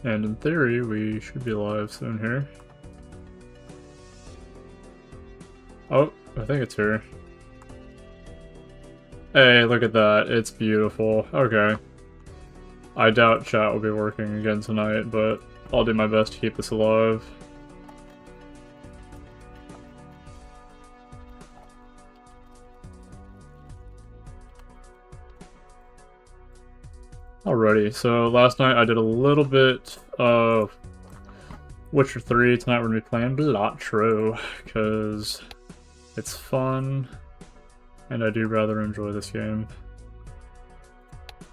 And in theory, we should be live soon here. Oh, I think it's here. Hey, look at that. It's beautiful. Okay. I doubt chat will be working again tonight, but I'll do my best to keep this alive. Alrighty, so last night I did a little bit of Witcher 3. Tonight we're going to be playing Balatro, because it's fun, and I do rather enjoy this game.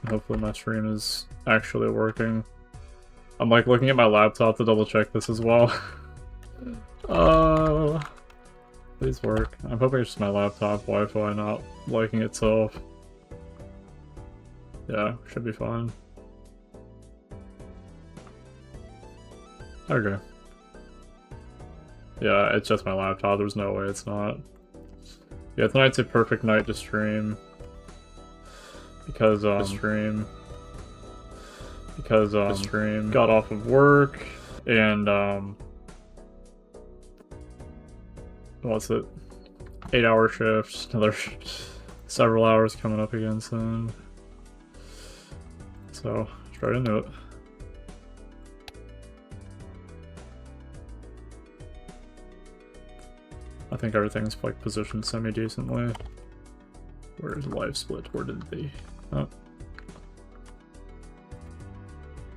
Hopefully my stream is actually working. I'm like looking at my laptop to double check this as well. Please work. I'm hoping it's just my laptop Wi-Fi not liking itself. Yeah, should be fine. Okay. Yeah, it's just my laptop. There's no way it's not. Yeah, tonight's a perfect night to stream. Because, got off of work, and, what's it? 8-hour shifts, another several hours coming up again soon. So, straight into it. I think everything's like positioned semi-decently. Where's live split? Where did they? Oh.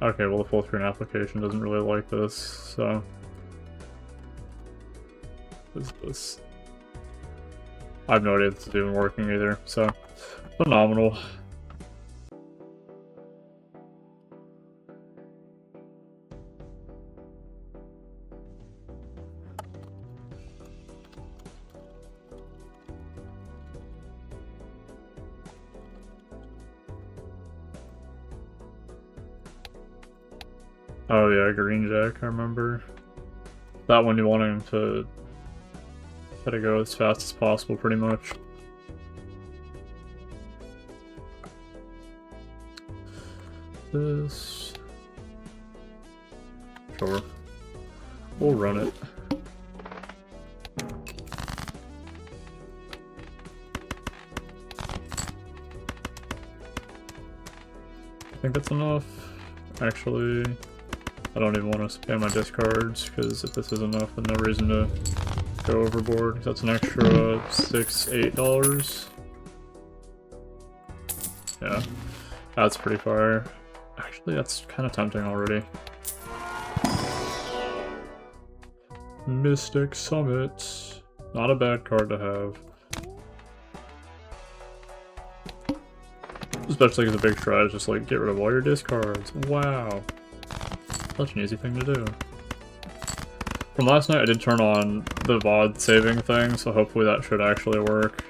Okay, well the full screen application doesn't really like this, so... What is this? I have no idea if this is even working either, so... Phenomenal. Oh yeah, Green Jack, I remember. That one you want him to try to go as fast as possible, pretty much. This... Sure. We'll run it. I think that's enough. Actually... I don't even want to spam my discards, because if this is enough, then no reason to go overboard. That's an extra $8. Yeah, that's pretty fire. Actually, that's kind of tempting already. Mystic Summit. Not a bad card to have. Especially because the big try is just like, get rid of all your discards. Wow. Such an easy thing to do. From last night, I did turn on the VOD saving thing, so hopefully that should actually work.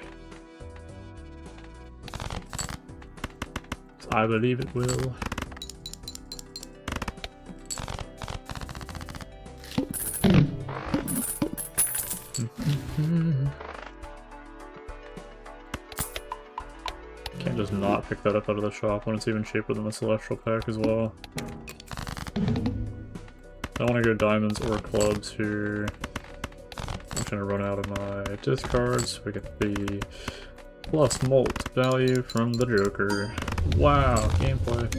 I believe it will. Can't just not pick that up out of the shop when it's even cheaper than the Celestial pack as well. I don't want to go diamonds or clubs here. I'm trying to run out of my discards so we get the plus molt value from the Joker. Wow, gameplay.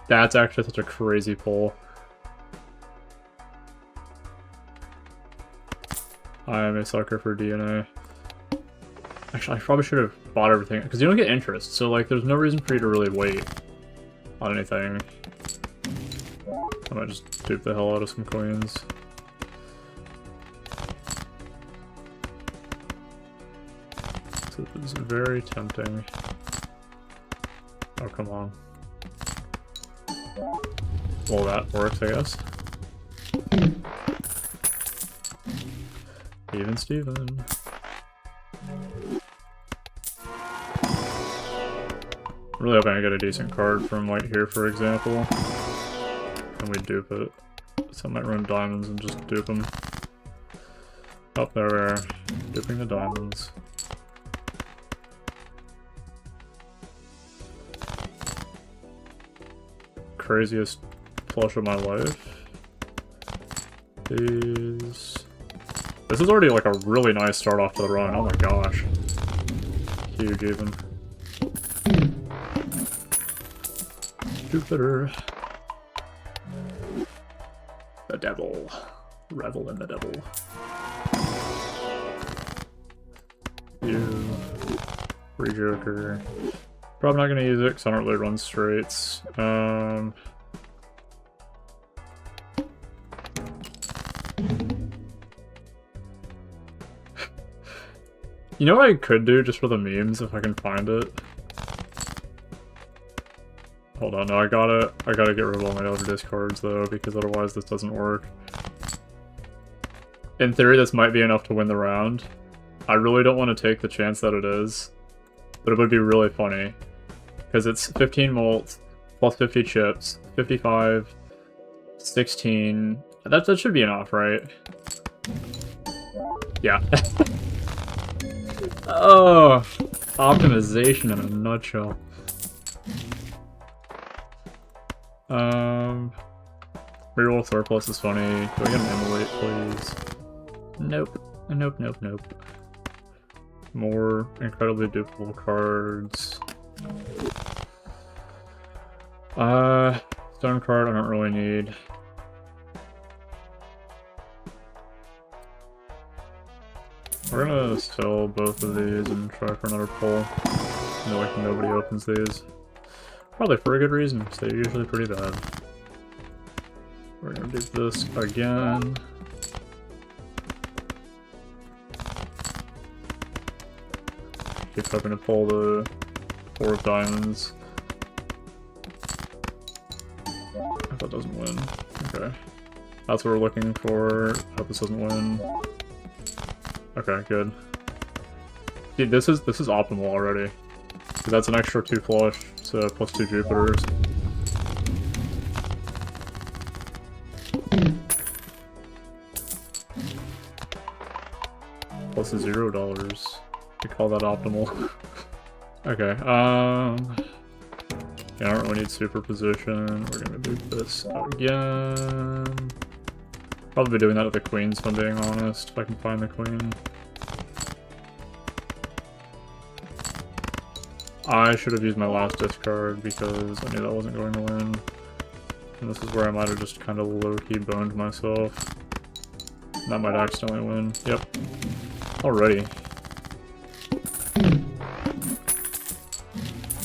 That's actually such a crazy pull. I am a sucker for DNA. Actually, I probably should have bought everything, because you don't get interest, so like there's no reason for you to really wait on anything. I might just dupe the hell out of some coins. So this is very tempting. Oh, come on. Well, that works, I guess. Even Steven. Really hoping I get a decent card from like here, for example. And we dupe it. So I might run diamonds and just dupe them. Oh, there we are. Duping the diamonds. craziest plush of my life. These... This is already like a really nice start off to the run, oh my gosh. Huge even. Jupiter. The devil. Revel in the devil. You. Free Joker. Probably not gonna use it because I don't really run straights. You know what I could do just for the memes if I can find it? Hold on, no, I gotta get rid of all my other discards though, because otherwise this doesn't work. In theory, this might be enough to win the round. I really don't want to take the chance that it is, but it would be really funny. Because it's 15 molt, plus 50 chips, 55, 16... That should be enough, right? Yeah. Oh, optimization in a nutshell. Reroll surplus is funny. Do I get an emulate, please? Nope. Nope, nope, nope. More incredibly duplicable cards. Stone card I don't really need. We're gonna sell both of these and try for another pull. No, like nobody opens these. Probably for a good reason, because they're usually pretty bad. We're gonna do this again. Keep hoping to pull the 4 of diamonds. If that doesn't win. Okay. That's what we're looking for. Hope this doesn't win. Okay, good. Dude, this is optimal already. That's an extra 2 flush, so plus 2 Jupiters. Plus $0. We call that optimal. Okay, yeah, I don't really need superposition. We're gonna do this again. Probably be doing that with the queens, if I'm being honest, if I can find the queen. I should have used my last discard because I knew that wasn't going to win. And this is where I might have just kind of low-key boned myself. That might accidentally win. Yep. Alrighty.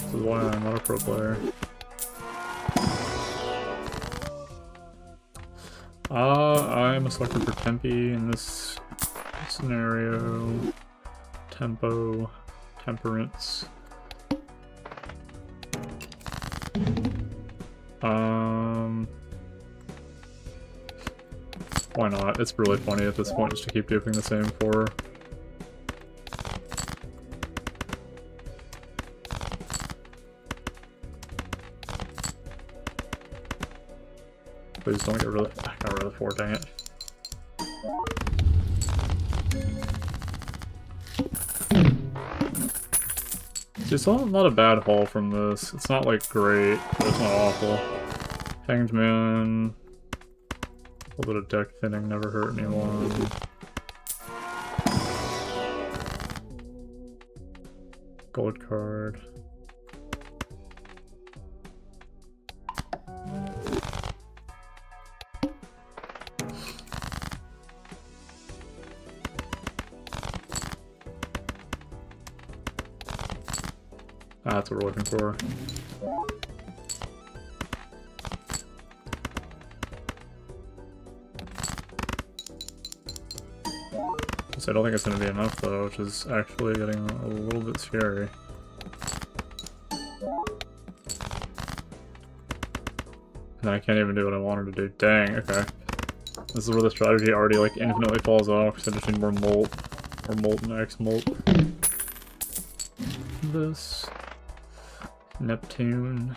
This is why I'm not a pro player. I'm a sucker for Tempe in this scenario. Tempo. Temperance. Why not? It's really funny at this point just to keep duping the same 4. Please don't get rid of... I got rid of the 4, dang it. It's not a bad haul from this. It's not like great, but it's not awful. Hanged Man. A little bit of deck thinning never hurt anyone. Gold card. That's what we're looking for. So I don't think it's going to be enough though, which is actually getting a little bit scary. And I can't even do what I wanted to do. Dang, okay. This is where the strategy already like infinitely falls off, because I just need more molt. Or molt and X molt. This. Neptune.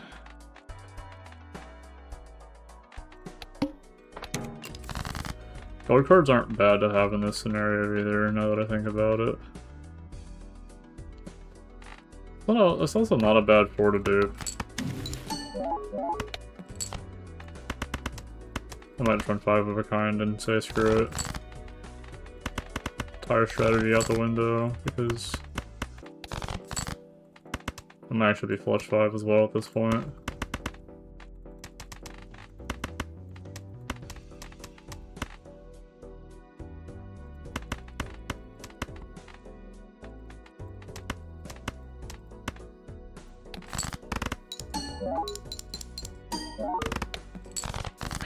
Gold cards aren't bad to have in this scenario either, now that I think about it. Well, no, it's also not a bad 4 to do. I might just run 5 of a kind and say screw it. Tire strategy out the window, because I might actually be flush 5 as well at this point.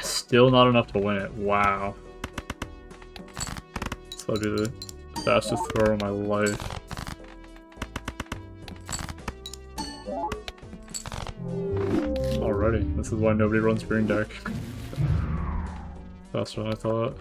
Still not enough to win it. Wow. This will be the fastest throw of my life. Alrighty. This is why nobody runs green deck. Faster than I thought.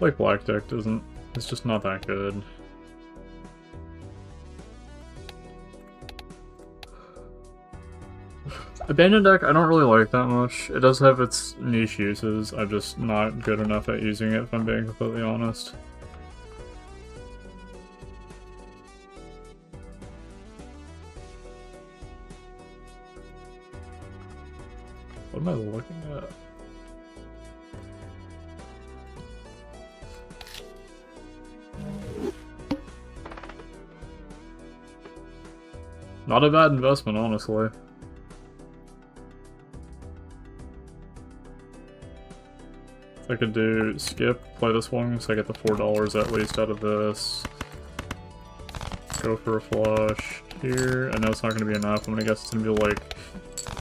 Like black deck doesn't, it's just not that good. Abandoned deck I don't really like that much. It does have its niche uses, I'm just not good enough at using it if I'm being completely honest. What am I looking at? Not a bad investment, honestly. I could do skip, play this one, so I get the $4 at least out of this. Go for a flush here. I know it's not going to be enough. I'm going to guess it's going to be like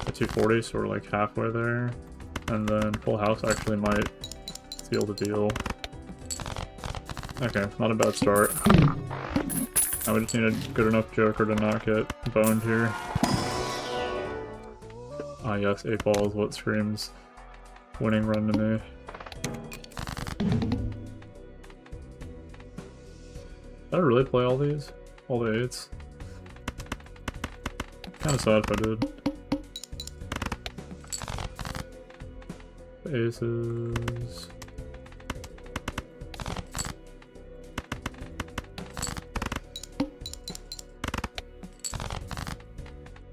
a 240, so we're like halfway there. And then full house actually might seal the deal. Okay, not a bad start. Now we just need a good enough joker to not get boned here. Ah yes, 8 ball is what screams winning run to me. Did I really play all these? All the 8s? Kinda sad if I did. Aces...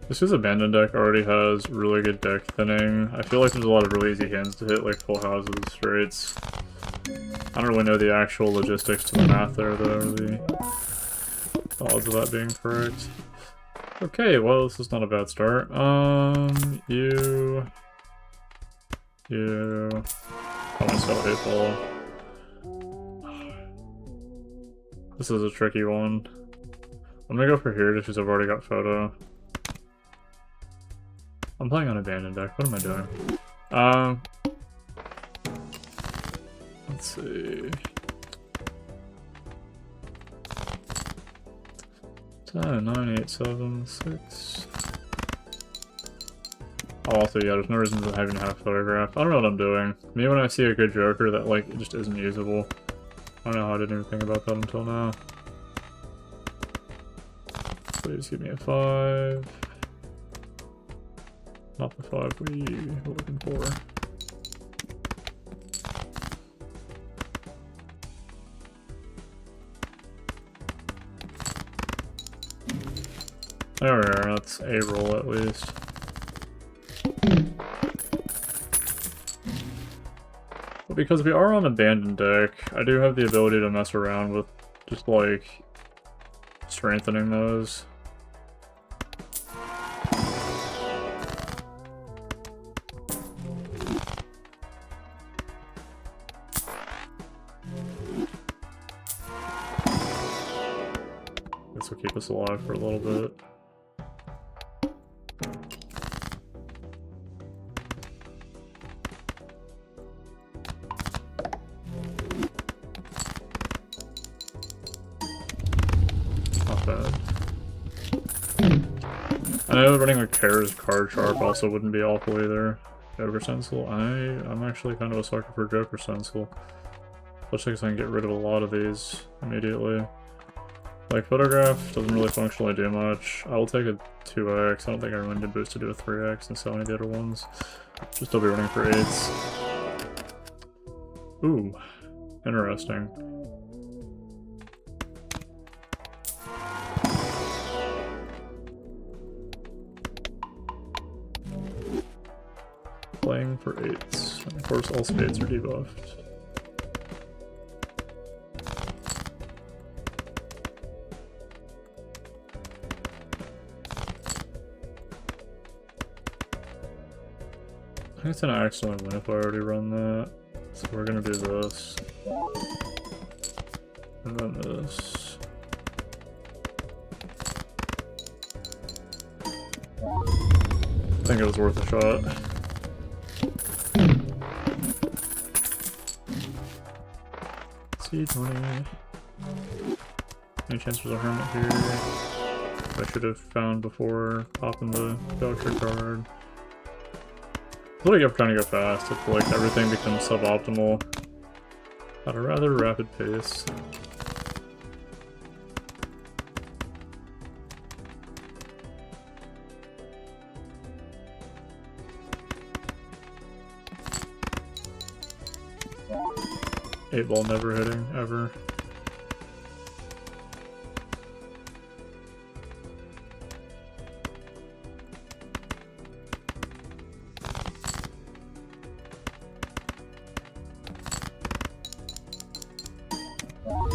This is abandoned deck already has really good deck thinning. I feel like there's a lot of really easy hands to hit, like full houses, straights. I don't really know the actual logistics to the math there, though, the odds of that being correct. Okay, well, this is not a bad start. You... I want to sell 8 ball. This is a tricky one. I'm gonna go for here just because I've already got photo. I'm playing on abandoned deck. What am I doing? Let's see. 10, 9, 8, 7, 6. Oh, also, yeah, there's no reason to even have photograph. I don't know what I'm doing. Me, when I see a good joker that, like, just isn't usable. I don't know how I didn't even think about that until now. Please give me a 5. Not the 5 we were looking for. There we are, that's a roll at least. But because we are on abandoned deck, I do have the ability to mess around with just like strengthening those. This will keep us alive for a little bit. Not bad. I know running like Terra's card sharp also wouldn't be awful either. Joker Stencil. I'm actually kind of a sucker for Joker Stencil. Especially because I can get rid of a lot of these immediately. Like, photograph doesn't really functionally do much. I will take a 2x. I don't think I really need boost to do a 3x and so many of the other ones. Just still be running for 8s. Ooh, interesting. playing for 8s. And of course, all spades are debuffed. I think it's gonna accidentally win if I already run that. So we're gonna do this. And then this. I think it was worth a shot. C20. Any chance there's a hermit here? I should have found before popping the doctor card. I feel like I'm trying to go fast. I feel like everything becomes suboptimal at a rather rapid pace. Eight ball never hitting, ever.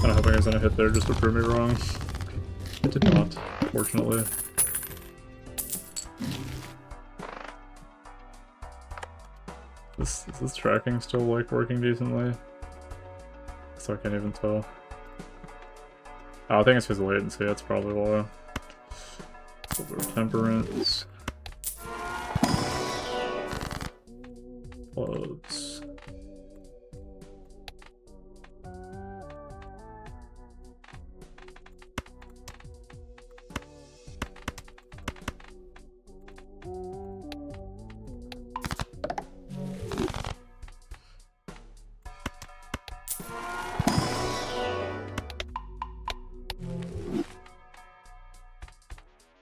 Kinda hoping I was gonna hit there just to prove me wrong. It did not, fortunately. Is this tracking still like working decently? So I can't even tell. Oh, I think it's his latency, that's probably why. Silver Temperance. Clothes.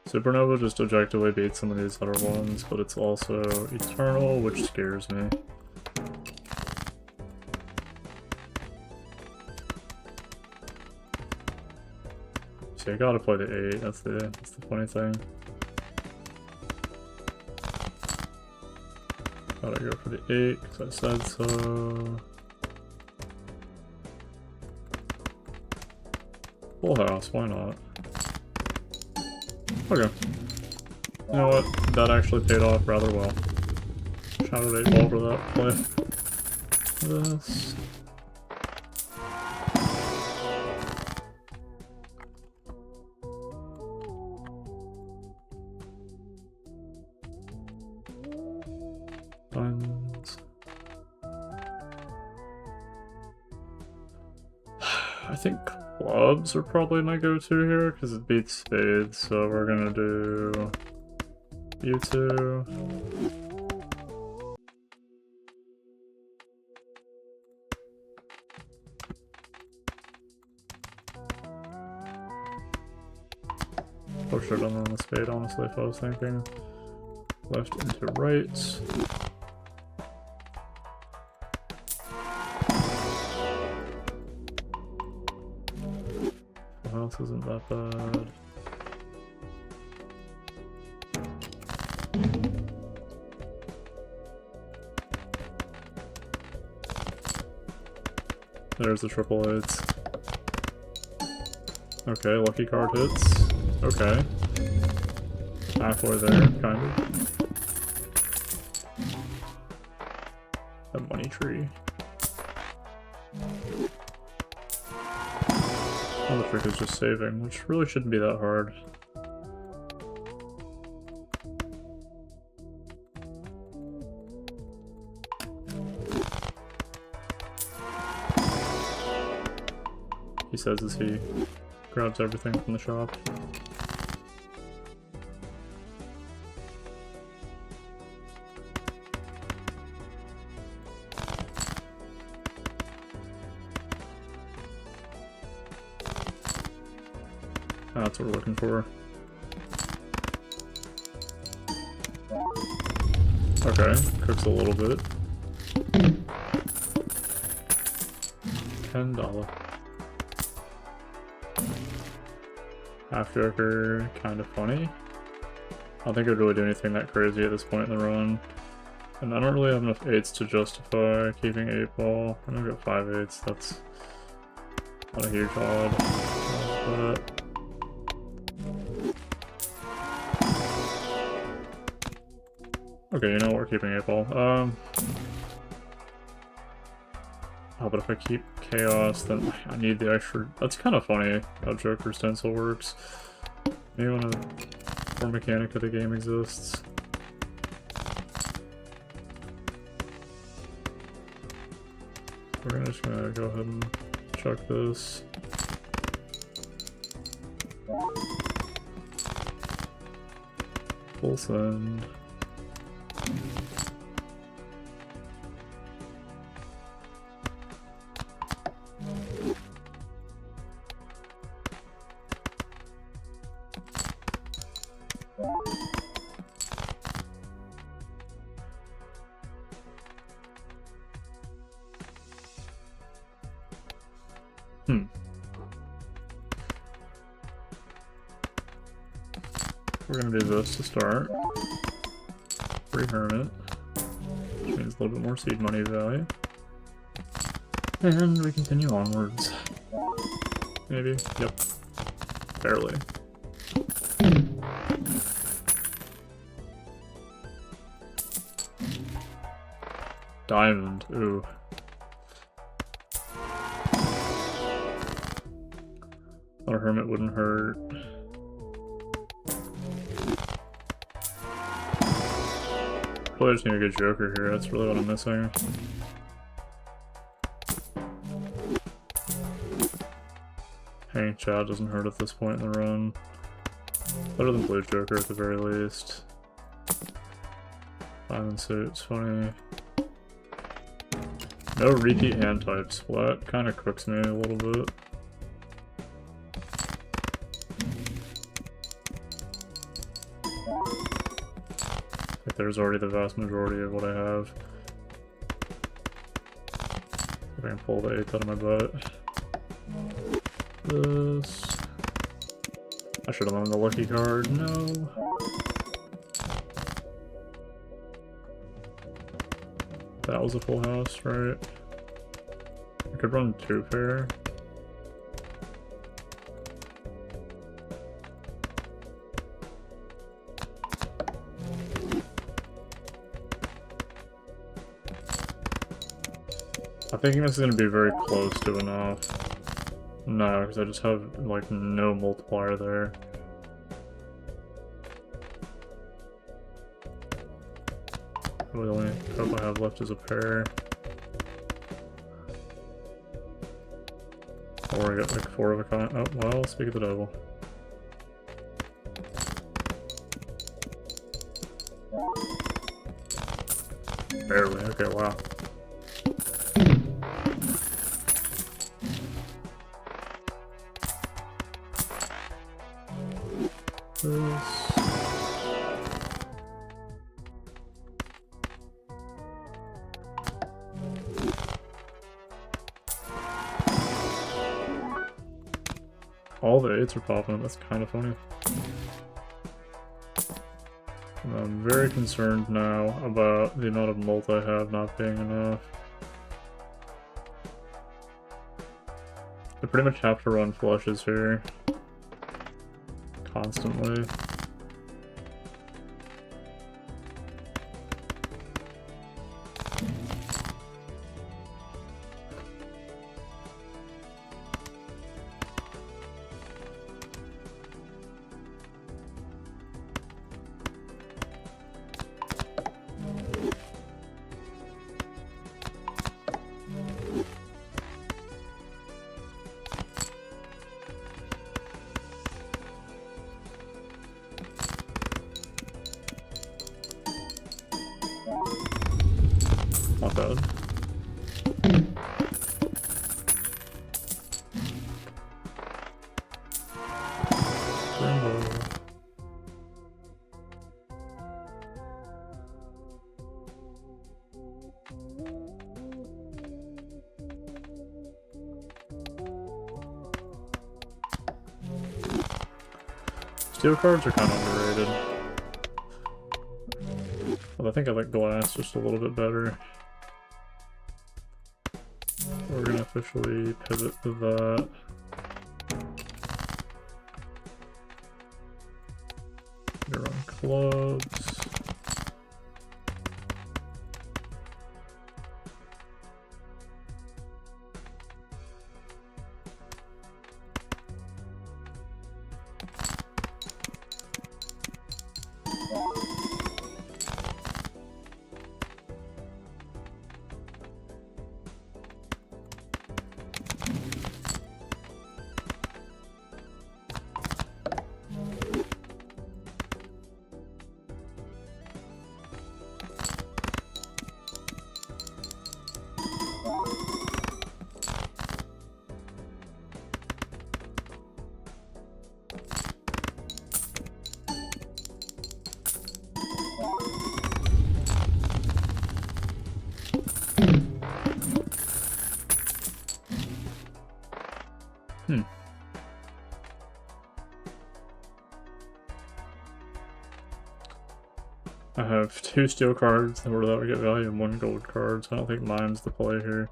Supernova just objectively beats some of these other ones, but it's also eternal, which scares me. See, I gotta play the 8, that's the funny thing. Gotta go for the 8, because I said so. Full house, why not? Okay. You know what? That actually paid off rather well. Shout out 8 ball for that play. This. Diamonds. I think clubs are probably my go-to here because it beats spades, so we're gonna do you two. Oh, should have done on the spade, honestly, if I was thinking left into right. House isn't that bad. There's the triple 8s. Okay, lucky card hits. Okay. Halfway there, kind of. A money tree. All the trick is just saving, which really shouldn't be that hard. He says as he grabs everything from the shop. That's what we're looking for. Okay, cooks a little bit. $10. Half Joker, kind of funny. I don't think it would really do anything that crazy at this point in the run. And I don't really have enough 8s to justify keeping 8 ball. I'm gonna go 5 8s, that's not a huge odd. But okay, you know what, we're keeping 8 ball. Oh, but if I keep chaos, then I need the extra. That's kind of funny how Joker stencil works. Maybe when a core mechanic of the game exists. We're just gonna go ahead and chuck this. Full send. We're gonna do this to start. Free Hermit, which means a little bit more seed money value. And we continue onwards. Maybe? Yep. Barely. Diamond, ooh. Thought a Hermit wouldn't hurt. Probably just need a good Joker here, that's really what I'm missing. Hanging Chad doesn't hurt at this point in the run. Better than Blue Joker at the very least. Diamond Suit's funny. No repeat hand types, well that kinda cooks me a little bit. There's already the vast majority of what I have. If I can pull the 8th out of my butt. This. I should have owned the lucky card. No. That was a full house, right? I could run 2 pair. I'm thinking this is going to be very close to enough. No, because I just have, like, no multiplier there. Really, the only hope I have left is a pair. Or I got, like, 4 of a kind. Oh, well, speak of the devil. Barely, okay, wow. All the 8s are popping, that's kind of funny. And I'm very concerned now about the amount of mult I have not being enough. I pretty much have to run flushes here. Constantly. Not bad. Rainbow. Steel cards are kind of underrated. But I think I like glass just a little bit better. We're gonna officially pivot to that. Gonna run clubs. I have 2 steel cards where that would get value and 1 gold card, so I don't think mine's the play here,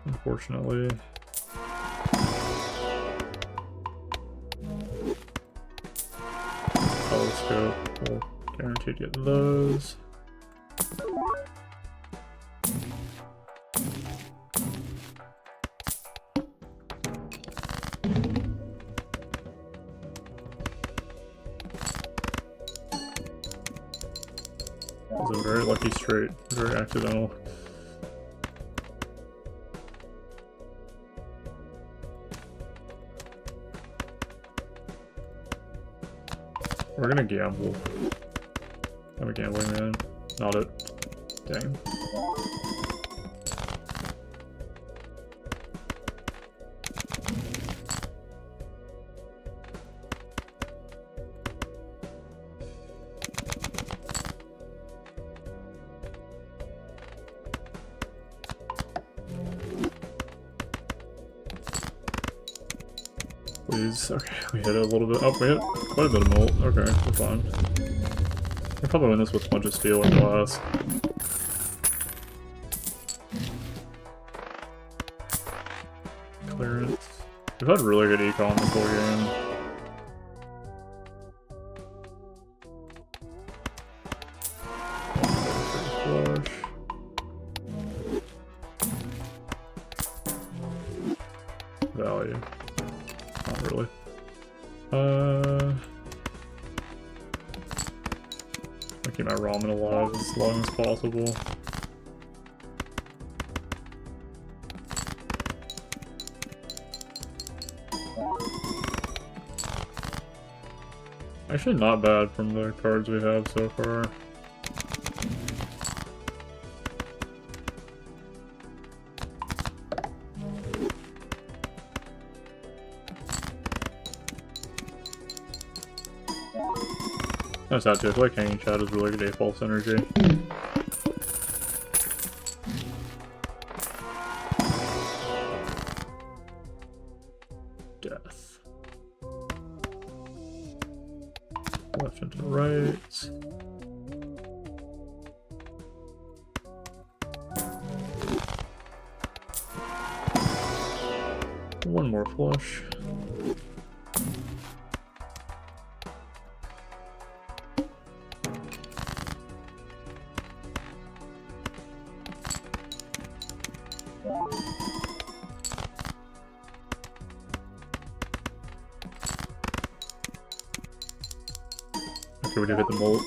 unfortunately. Telescope, we'll guarantee to get those. That was a very lucky straight, very accidental. We're gonna gamble. I'm a gambling man. Not it. Dang. Please. Okay, we hit it a little bit. Oh, we hit quite a bit of mult. Okay, we're fine. We'll probably win this with a bunch of steel and glass. Clearance. We've had really good econ this whole game. Flush. Value. Not really. I'll keep my ramen alive as long as possible. Actually not bad from the cards we have so far. That's not too. I feel like Hanging Chat is really good A false energy. Death. Left into right. One more flush. Okay, we did hit the mult.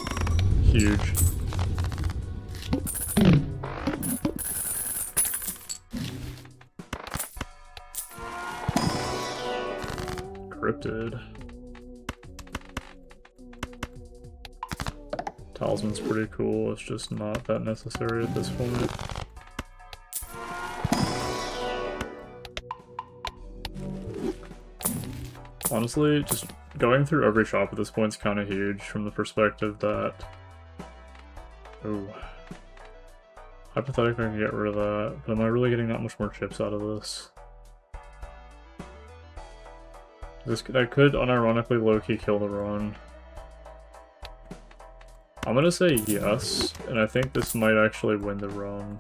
Huge. Cryptid. Talisman's pretty cool, it's just not that necessary at this point. Honestly, just going through every shop at this point is kind of huge from the perspective that... Oh. Hypothetically I can get rid of that, but am I really getting that much more chips out of this? That could unironically low-key kill the run. I'm gonna say yes, and I think this might actually win the run.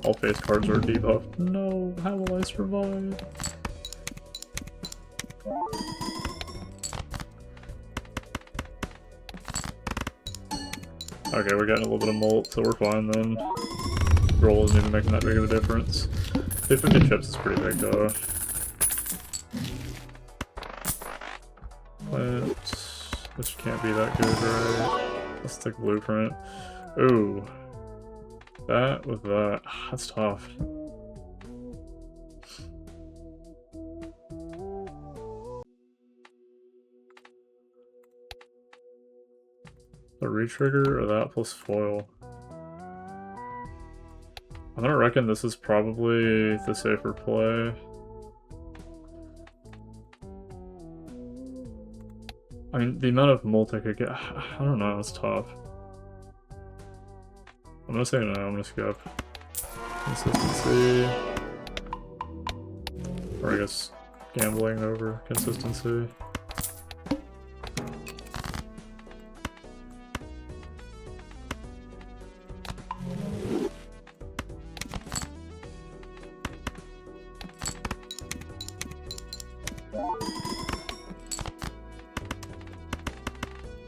All face cards are debuffed. No, how will I survive? Okay, we're getting a little bit of molt, so we're fine then. Roll isn't even making that big of a difference. 250 chips is pretty big though. Plant. This can't be that good, right? Let's take blueprint. Ooh. That with that. That's tough. The retrigger or that plus foil? I'm gonna reckon this is probably the safer play. I mean, the amount of molt I could get, I don't know, it's tough. I'm gonna say no, I'm gonna skip. Consistency. Or I guess gambling over consistency.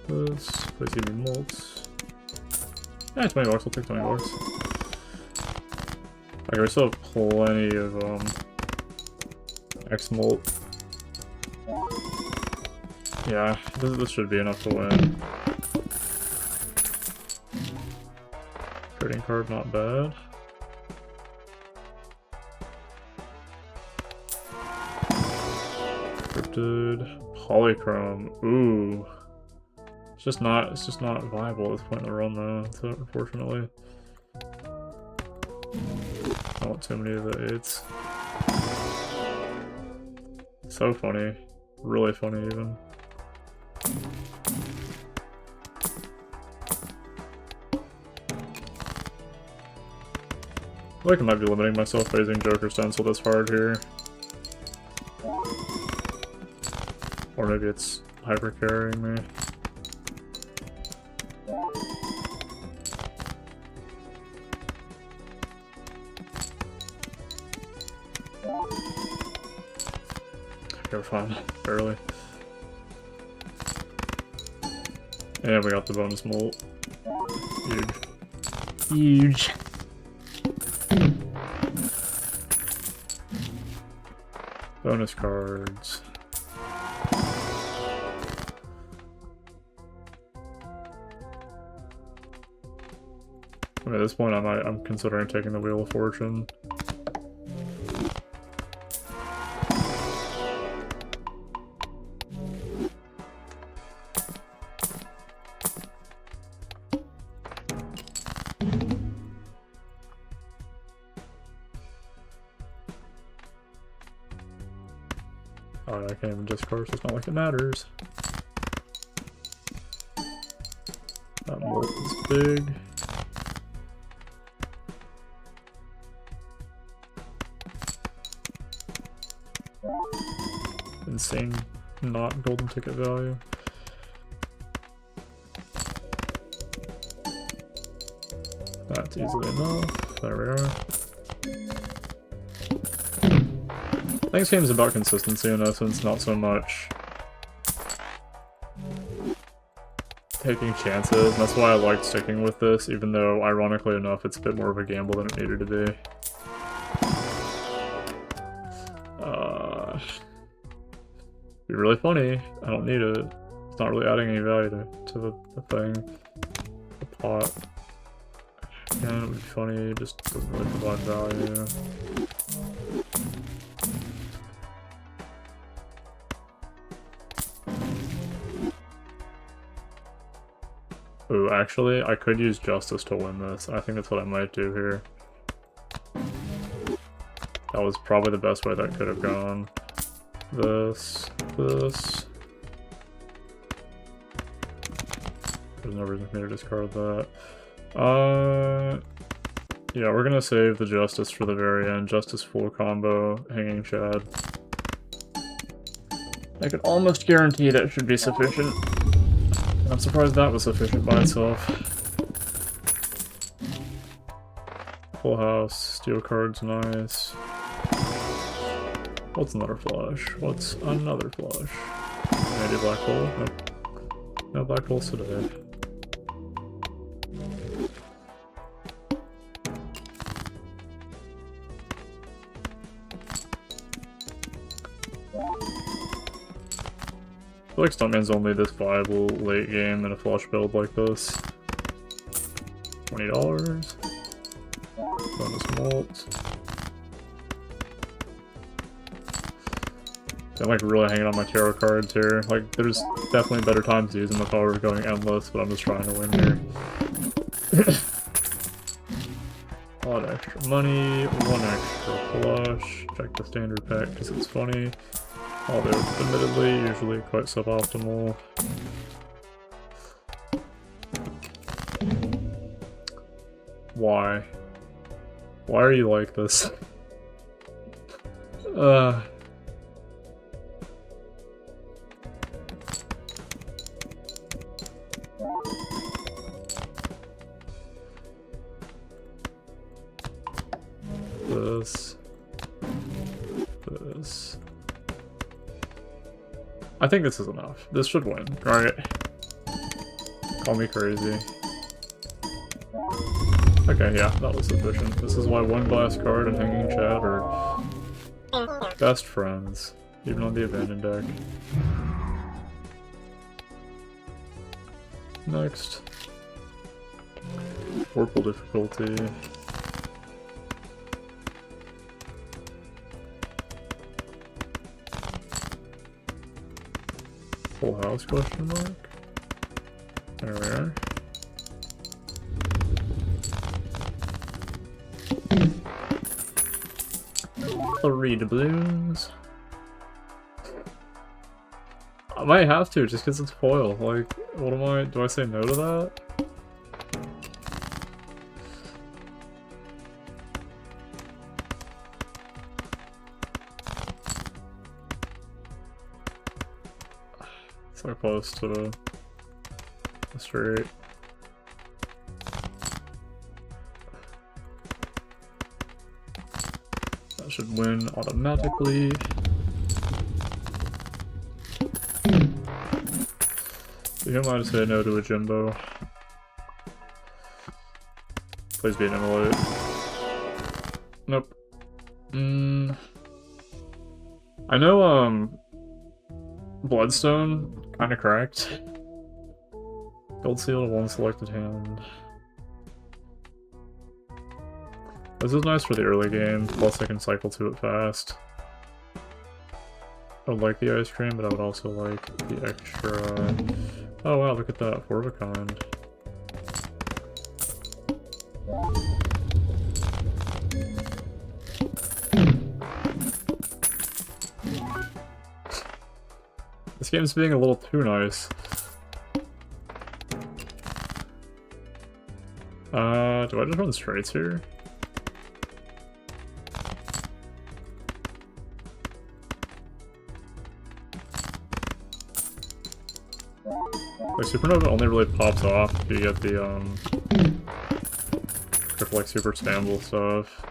This, place even molts. Yeah, 20 bucks, I'll take 20 bucks. Okay, we still have plenty of X molt. Yeah, this should be enough to win. Trading card, not bad. Cryptid, polychrome, ooh. It's just not viable at this point in the run though, so unfortunately. I want too many of the 8s. So funny. Really funny even. I feel like I might be limiting myself by using Joker Stencil this hard here. Or maybe it's hyper carrying me. Okay, we're fine. Barely. And we got the bonus molt. Huge. Huge. Bonus cards. I mean, at this point, I'm considering taking the Wheel of Fortune. Oh, I can't even discard, so it's not like it matters. That molt is big. Insane not golden ticket value. That's easily enough. There we are. I think this game's about consistency in essence, not so much taking chances, and that's why I liked sticking with this, even though, ironically enough, it's a bit more of a gamble than it needed to be. Be really funny. I don't need it. It's not really adding any value to the thing. The pot. Again, it would be funny, it just doesn't really provide value. Ooh, actually, I could use Justice to win this. I think that's what I might do here. That was probably the best way that could have gone. This. There's no reason for me to discard that. Yeah, we're gonna save the Justice for the very end. Justice full combo, Hanging Chad. I can almost guarantee that should be sufficient. I'm surprised that was sufficient by itself. Full house, steel card's nice. What's another flush? What's another flush? Maybe a black hole? Nope. No black holes today. I feel like Stuntman's only this viable late game in a flush build like this. $20. Bonus malt. I'm like really hanging on my tarot cards here. Like, there's definitely better times to use them if I were going endless, but I'm just trying to win here. A lot of extra money, one extra flush. Check the standard pack because it's funny. Although, admittedly, usually quite suboptimal. Why? Why are you like this? This. I think this is enough. This should win, right? Call me crazy. Okay, yeah, that was sufficient. This is why one glass card and hanging chat are best friends, even on the abandoned deck. Next. Purple difficulty. Full house question mark? There we are. Three doubloons. I might have to just because it's foil. Like, what am I? Do I say no to that? So close to the straight. That should win automatically. So who am I to say no to a Jimbo? Please be an Immolate. Nope. I know, Bloodstone kinda cracked. Gold seal to one selected hand. This is nice for the early game, plus I can cycle to it fast. I would like the ice cream, but I would also like the extra... Oh wow, look at that, 4 of a kind. This game's being a little too nice. Do I just run straights here? Like, Supernova only really pops off if you get the, like, super spammable stuff.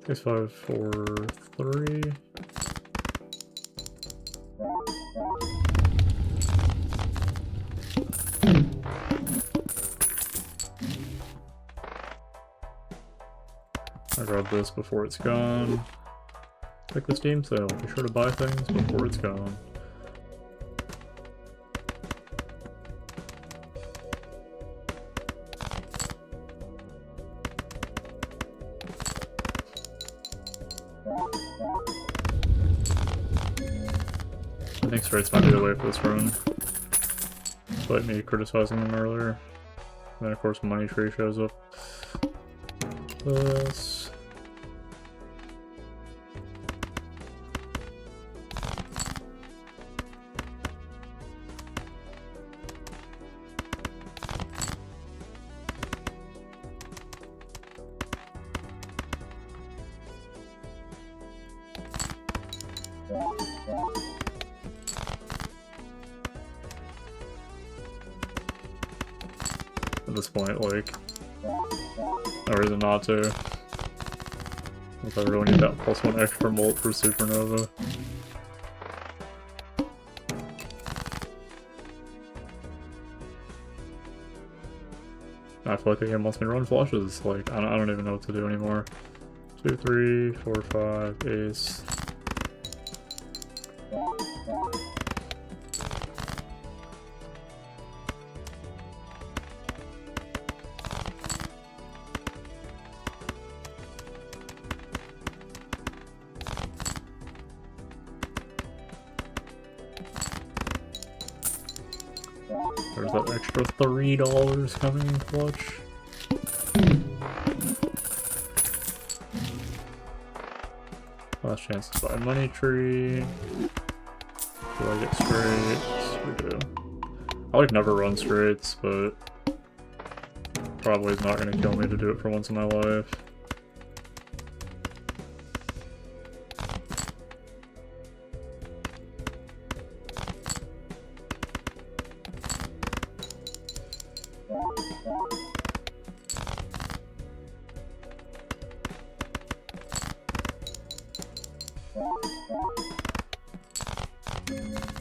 Six, 5, 4, 3. I grab this before it's gone. Like the Steam sale, be sure to buy things before it's gone. I think straights might be the way for this run. Despite me criticizing them earlier. And then of course Money Tree shows up. This. At this point, like, no reason not to. If I really need that +1 extra molt for Supernova. I feel like the game wants me to run flushes. Like, I don't even know what to do anymore. 2, 3, 4, 5, ace. There's that extra $3 coming in clutch. Last chance to buy a money tree. Do I get straights? We do. I like never run straights, but probably is not gonna kill me to do it for once in my life.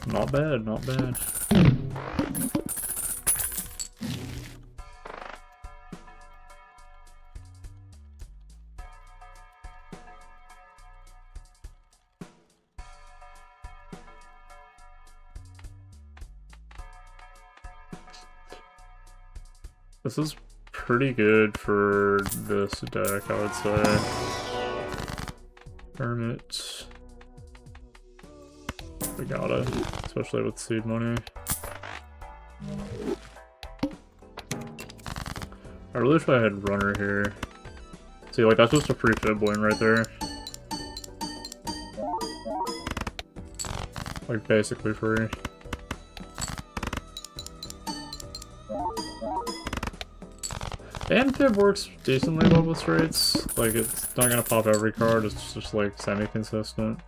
Not bad, not bad. This is pretty good for this deck, I would say. Hermit. We gotta, especially with seed money. I really wish I had runner here. See, like, that's just a free fib win right there. Like, basically free. And fib works decently well with straights. Like, it's not gonna pop every card, it's just, like, semi-consistent.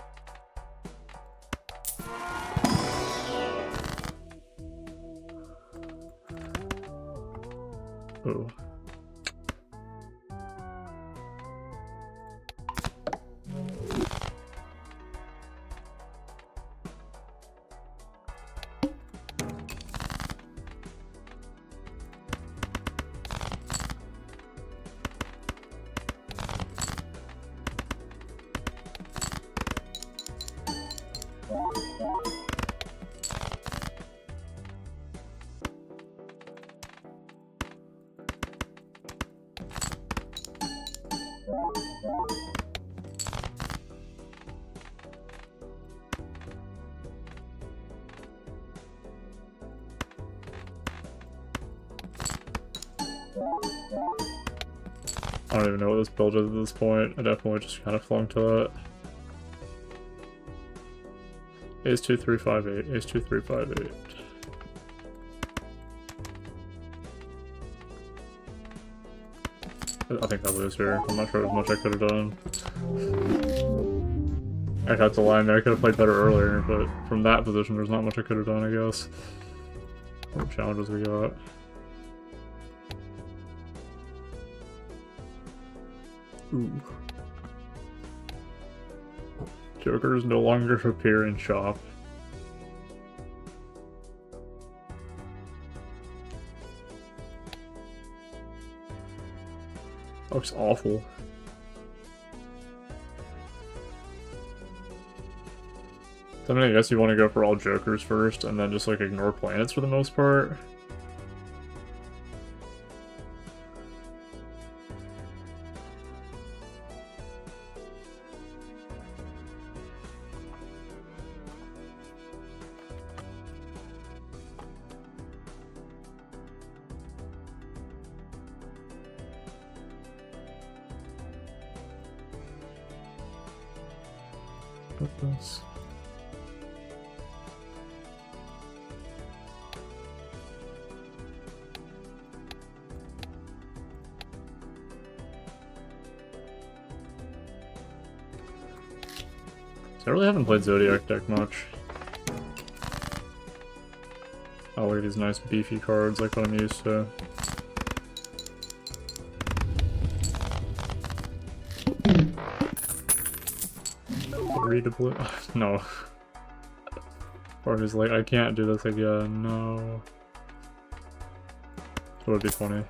Ooh. I don't even know what this build is at this point. I definitely just kind of flung to that. Ace 2, 3, 5, 8. Ace 2, 3, 5, 8. I think I lose here. I'm not sure as much I could have done. I had to line there. I could have played better earlier, but from that position, there's not much I could have done, I guess. What challenges we got? Ooh. Jokers no longer appear in shop. Looks awful. Then I guess you want to go for all jokers first and then just like ignore planets for the most part. This. I really haven't played Zodiac deck much. Oh, look at these nice beefy cards, like what I'm used to. Readable? No. Or he's like, I can't do this again, no. It would be funny.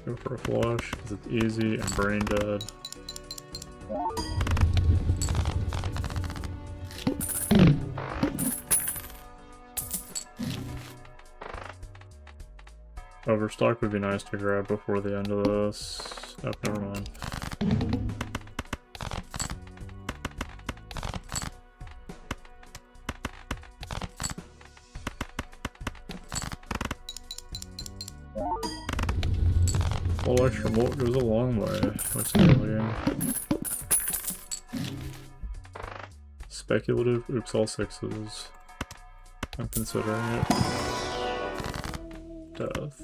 Go for a flush, because it's easy and brain dead. Overstock would be nice to grab before the end of this. Oh, never mind. Well, extra bolt goes a long way with scaling. Speculative, oops, all sixes. I'm considering it. Death.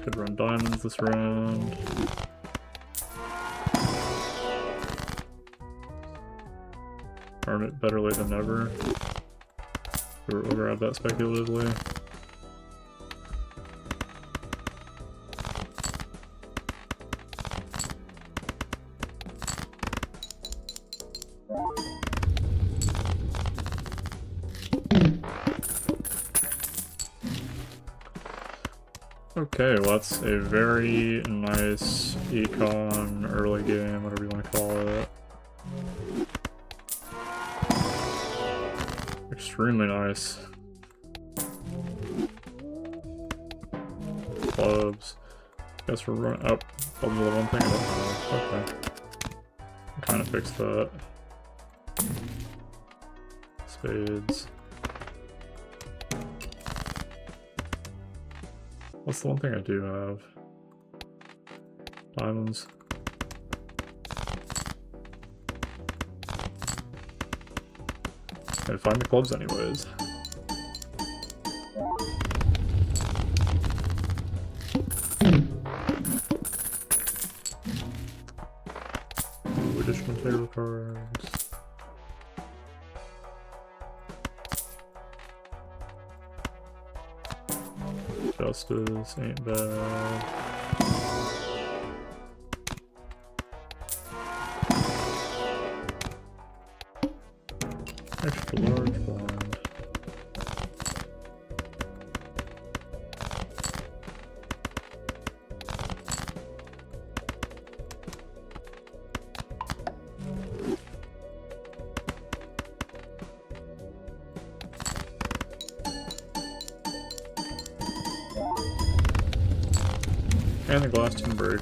Could run diamonds this round. Earn it better late than never. We'll grab that speculatively. Okay, well that's a very nice econ early game, whatever you want to call it. Extremely nice. Clubs. Guess we're running up. Clubs are the one thing I don't know. Okay. I'm trying to fix that. Spades. What's the one thing I do have? Diamonds. Gotta find the clubs anyways. Ooh, additional table cards. Justice ain't bad. Extra large blind. And the glass didn't break.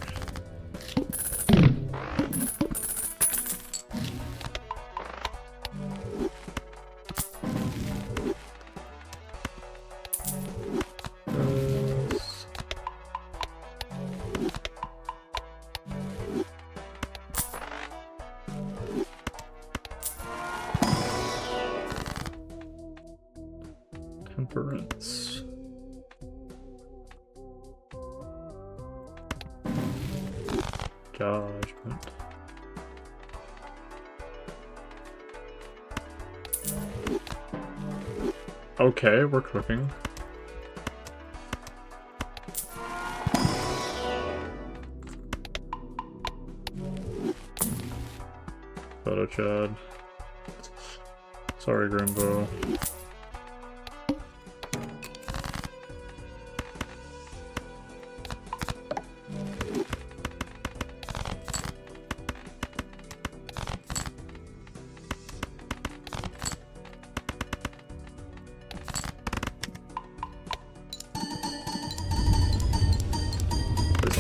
Temperance. Judgment. Okay, we're cooking. Photo Chad. Sorry, Grimbo.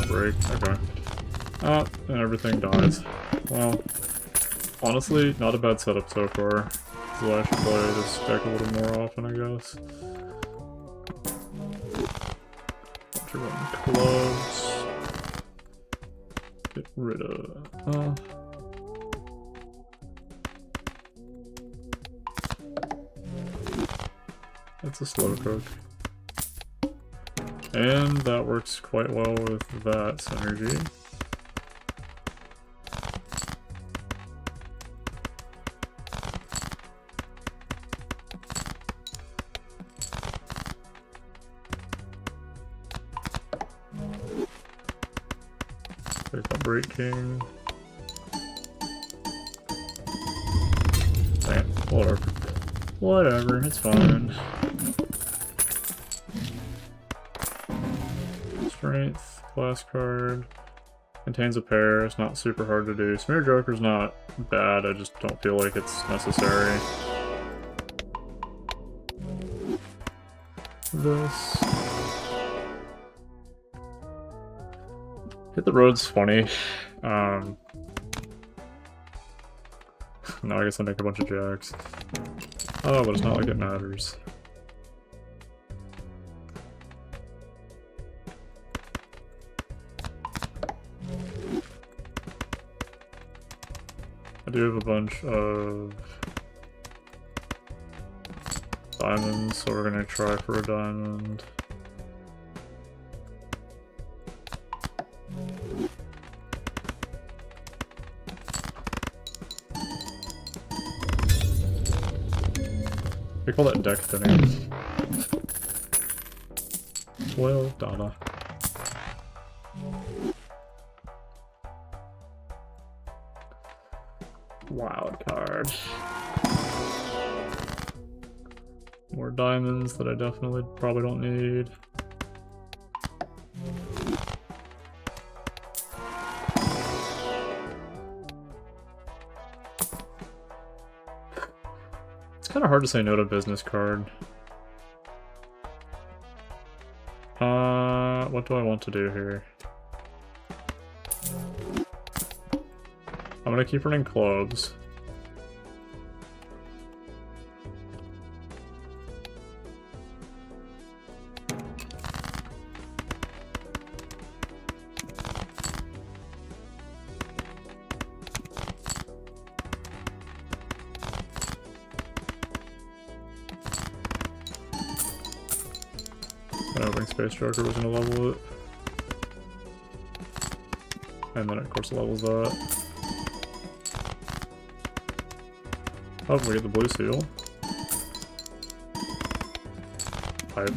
Break. Okay. And everything dies. Well, honestly, not a bad setup so far. So I should play this deck a little more often, I guess. To run clubs. Get rid of... It's a slow cook. And that works quite well with that synergy. There's my Break King. Damn, whatever. Whatever, it's fine. Strength, class card. Contains a pair, it's not super hard to do. Smear Joker's not bad, I just don't feel like it's necessary. This. Hit the Road's funny. No, I guess I make a bunch of jacks. Oh, but it's not like it matters. I do have a bunch of diamonds, so we're gonna try for a diamond. We call that deck thinning. Well, Donna. Wild card. More diamonds that I definitely probably don't need. It's kind of hard to say no to business card. What do I want to do here? I'm gonna keep running clubs. I don't think Space Joker was gonna level it. And then of course it levels that. Oh, we get the blue seal. Pipe.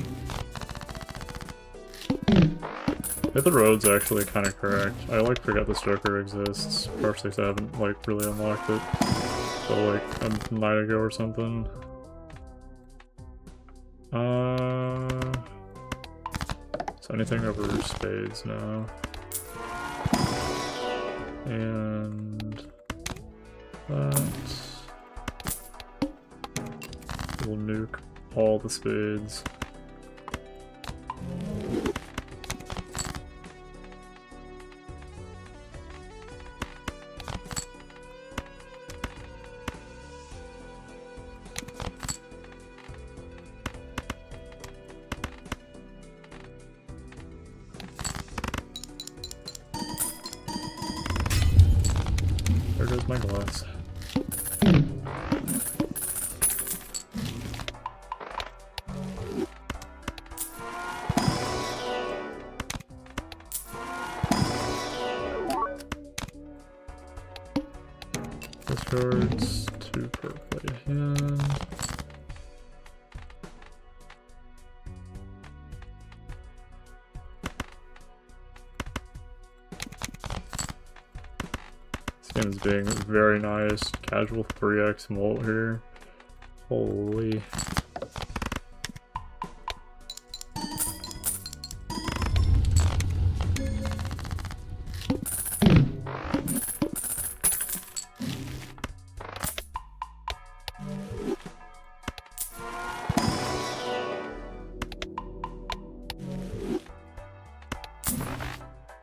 Hit the Road's actually kind of correct. I like forget this Joker exists, partially because I haven't like really unlocked it till like a night ago or something. So anything over spades now. And that. We'll nuke all the spades. There goes my glass. Discards, 2 per play hand. This game is being very nice. Casual 3x molt here. Holy.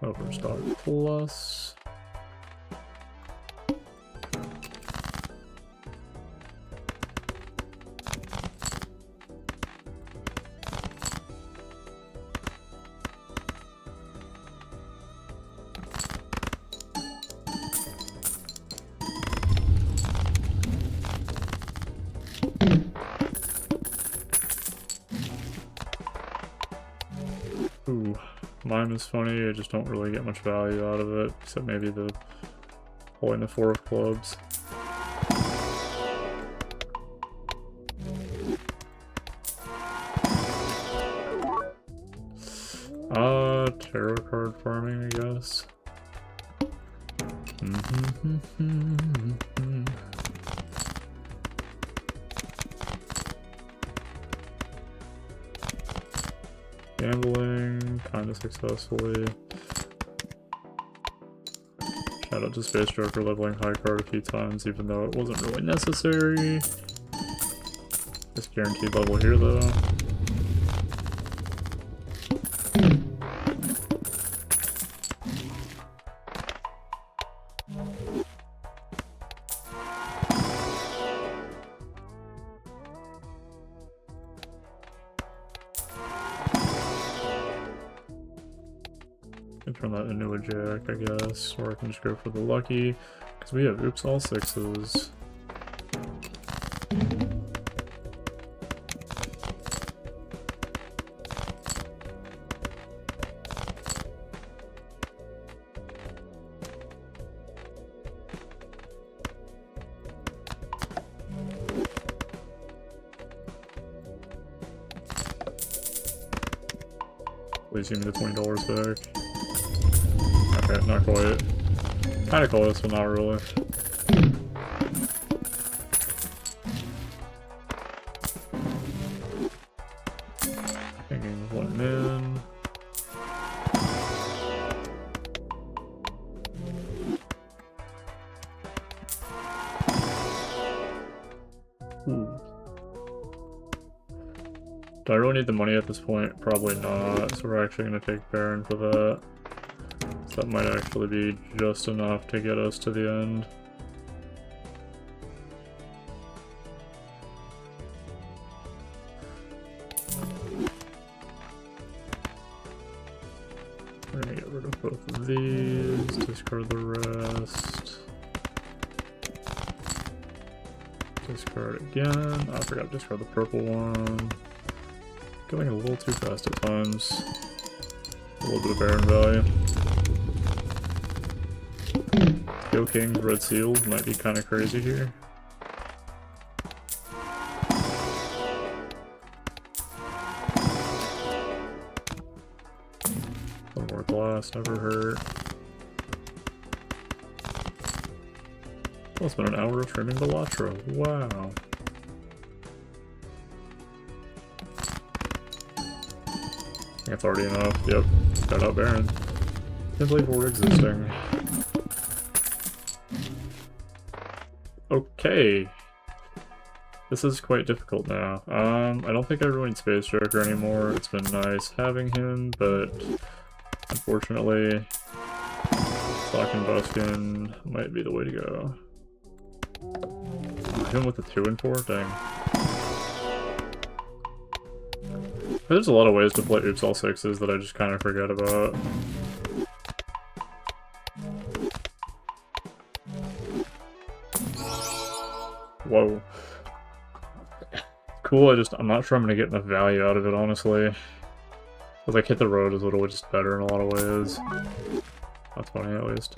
Overstock plus. Ooh. Ooh, mime is funny, I just don't really get much value out of it, except maybe the pulling the 4 of clubs. Tarot card farming, I guess. Gambling, kinda successfully. Shout out to Space Joker leveling high card a few times, even though it wasn't really necessary. This guaranteed level here, though. Turn that into a jack, I guess, or I can just go for the lucky, because we have oops all 6s. Please give me the $20 back. Okay, not quite. Kinda close, but not really. Hanging 1 min. Ooh. Do I really need the money at this point? Probably not, so we're actually going to take Baron for that. So that might actually be just enough to get us to the end. We're going to get rid of both of these, discard the rest. Discard again. I forgot to discard the purple one. Going a little too fast at times. A little bit of Baron value. Go Kings, Red Seals might be kind of crazy here. One more glass, never hurt. Well, it's been an hour of streaming Balatro. Wow. I think it's already enough. Yep. Got out Baron. Simply for existing. Okay. This is quite difficult now. I don't think I really need Space Joker anymore. It's been nice having him, but unfortunately, Sock and Buskin might be the way to go. Him with the 2 and 4? Dang. There's a lot of ways to play oops all 6s that I just kind of forget about. Whoa. Cool, I'm not sure I'm gonna get enough value out of it, honestly. Because like hit the road is literally just better in a lot of ways. That's funny, at least.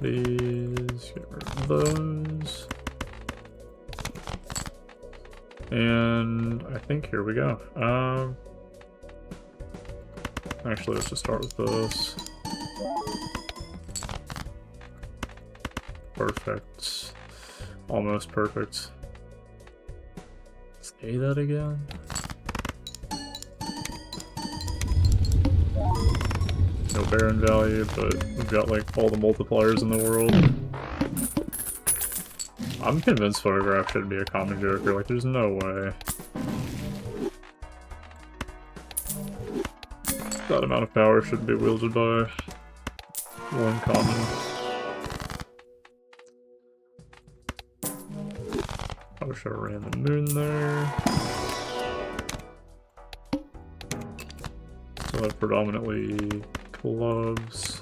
These, get rid of those. And I think here we go. Actually, let's just start with this. Perfect. Almost perfect. Say that again. No Baron value, but we've got like all the multipliers in the world. I'm convinced Photograph should be a common Joker, like there's no way. That amount of power should be wielded by one common. I wish I ran the moon there. So have predominantly clubs.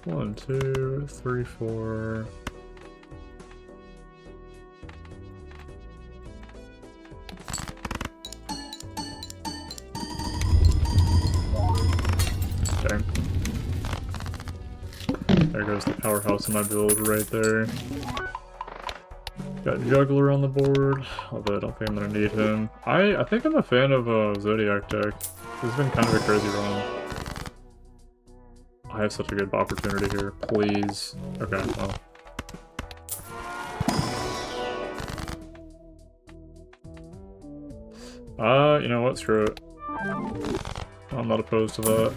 1, 2, 3, 4. Dang. There goes the powerhouse of my build right there. Got Juggler on the board, although I don't think I'm gonna need him. I think I'm a fan of Zodiac deck. This has been kind of a crazy run. I have such a good opportunity here. Please. Okay, well. You know what? Screw it. I'm not opposed to that.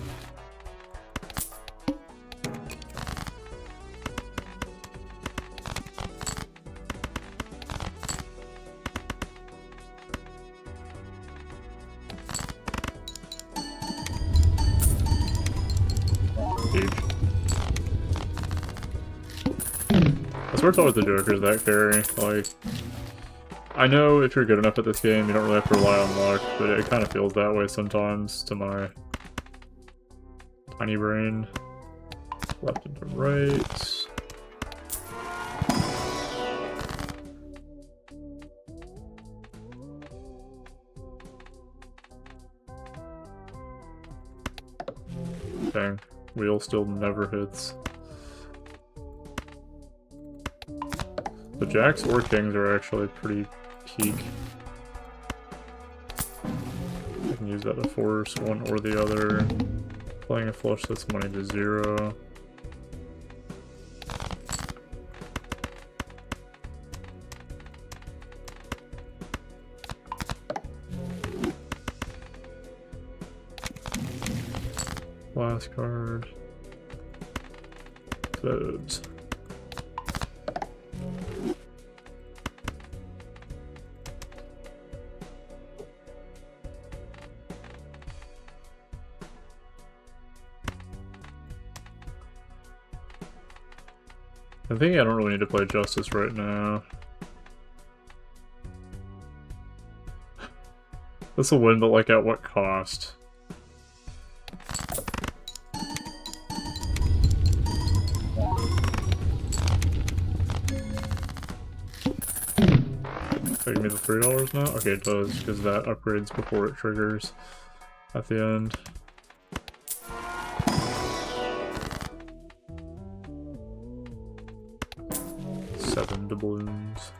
I swear it's always the Jokers that carry. Like, I know if you're good enough at this game, you don't really have to rely on luck, but it kind of feels that way sometimes to my tiny brain. Left and to right. Dang, wheel still never hits. The jacks or kings are actually pretty peak. I can use that to force one or the other. Playing a flush sets money to 0. Last card. Close. I think I don't really need to play Justice right now. This will win, but like at what cost? Give me the $3 now? Okay, it does, because that upgrades before it triggers at the end. Seven doubloons.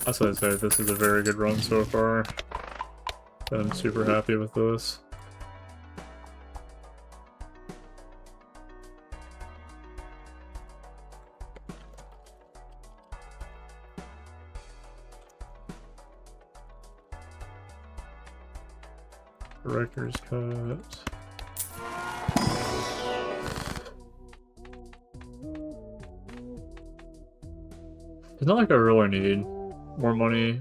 That's what I'd say, this is a very good run so far. I'm super happy with this. Director's cut. It's not like I really need more money,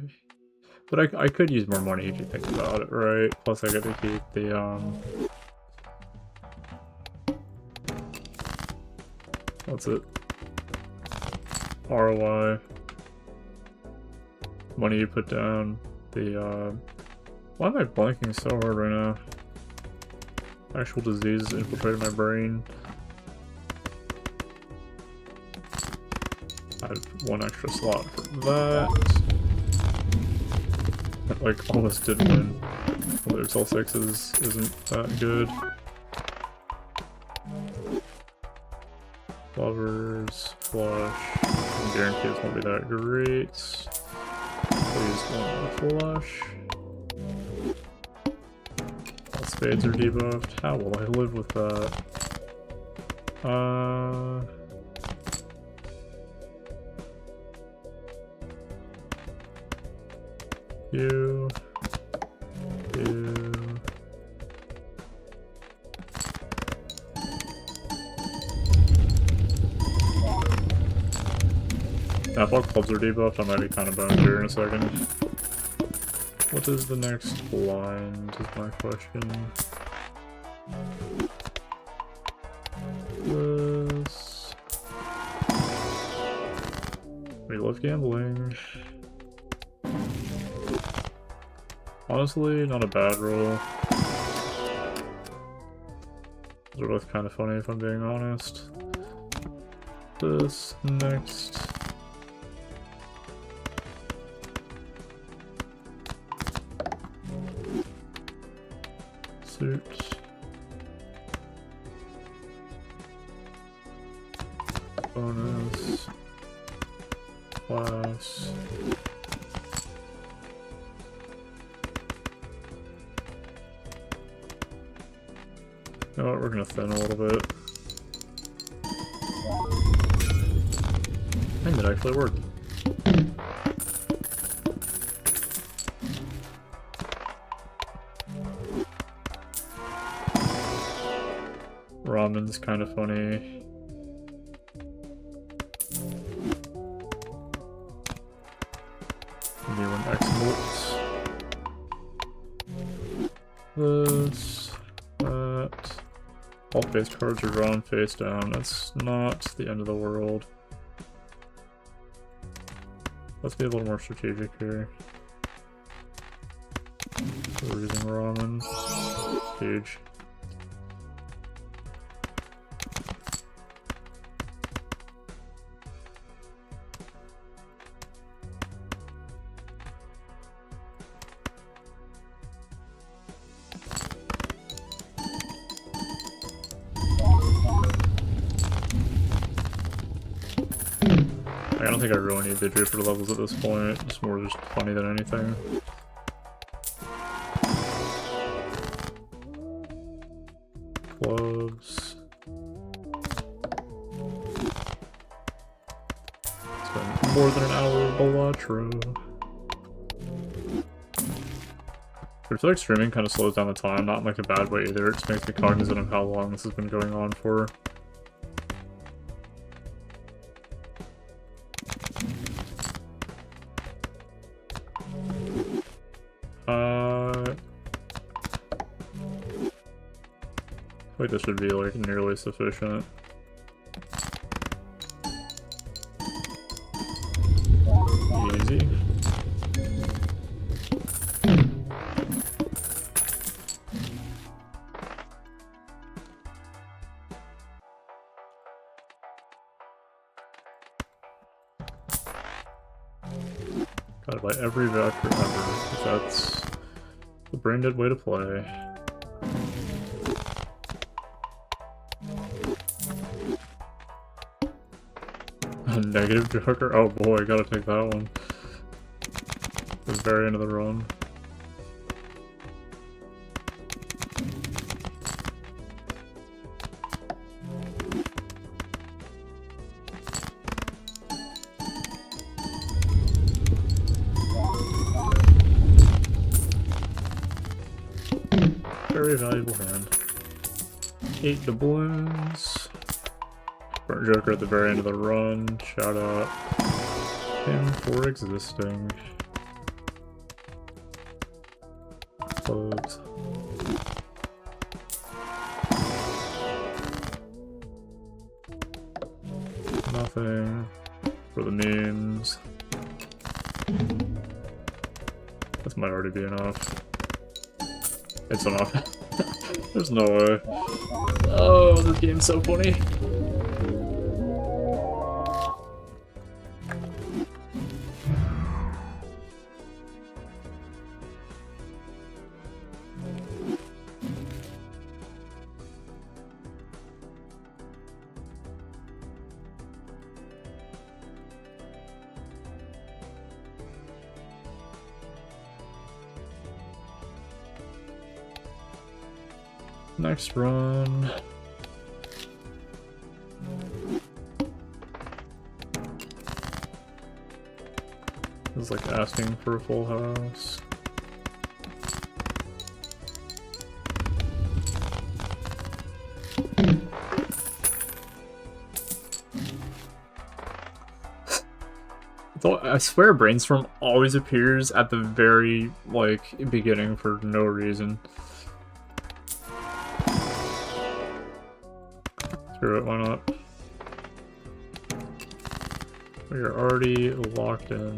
but I could use more money if you think about it, right? Plus I get to keep the, what's it? ROI. Money you put down. The, why am I blanking so hard right now? Actual disease infiltrated my brain. I have one extra slot for that. That, like, almost did win. Whether it's all 6s isn't that good. Lovers, flush. I guarantee this won't be that great. Please one more flush. All spades are debuffed. How will I live with that? You. If all clubs are debuffed, I might be kind of boned here in a second. What is the next blind, is my question. This... We love gambling. Honestly, not a bad roll. They're both kind of funny if I'm being honest. This next. Suit. Bonus. Class. You know what, we're gonna thin a little bit. I think that actually worked. Ramen's kind of funny. New one X bolts. This, that. All face cards are drawn face down. That's not the end of the world. Let's be a little more strategic here. We're using ramen. Huge. I don't think I really need the Jupiter levels at this point. It's more just funny than anything. Clubs. It's been more than an hour of Balatro. I feel like streaming kind of slows down the time, not in like a bad way either. It just makes me cognizant of how long this has been going on for. I feel like this should be like nearly sufficient. Easy. Gotta buy every voucher ever, because that's the brain dead way to play. Negative Joker? Oh boy, gotta take that one. The very end of the run. Very valuable hand. 8 doubloons. Burnt Joker at the very end of the run. Shout out him for existing. Close. Nothing for the memes. This might already be enough. It's enough. There's no way. Oh, this game's so funny. Next run. It's like asking for a full house. Also, I swear Brainstorm always appears at the very, like, beginning for no reason. Screw it, why not? We are already locked in.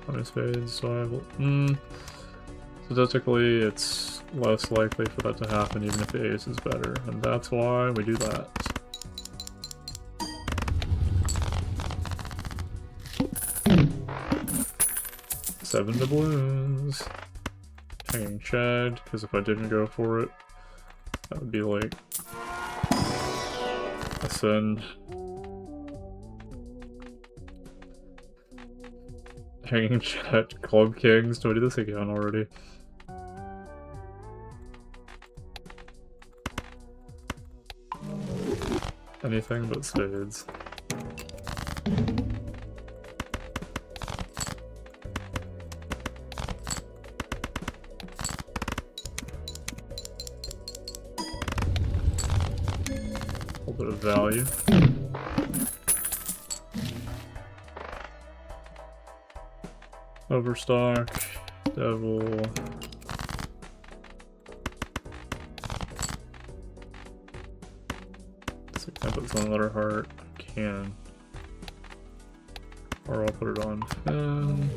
How many spades? So statistically, it's less likely for that to happen even if the ace is better, and that's why we do that. Seven doubloons. Hanging Chad, because if I didn't go for it, that would be like a send. Hanging Chad, Club Kings. Do I do this again already? Anything but spades. A little bit of value. Overstock, Devil. So can I put this on another heart? I can. Or I'll put it on 10.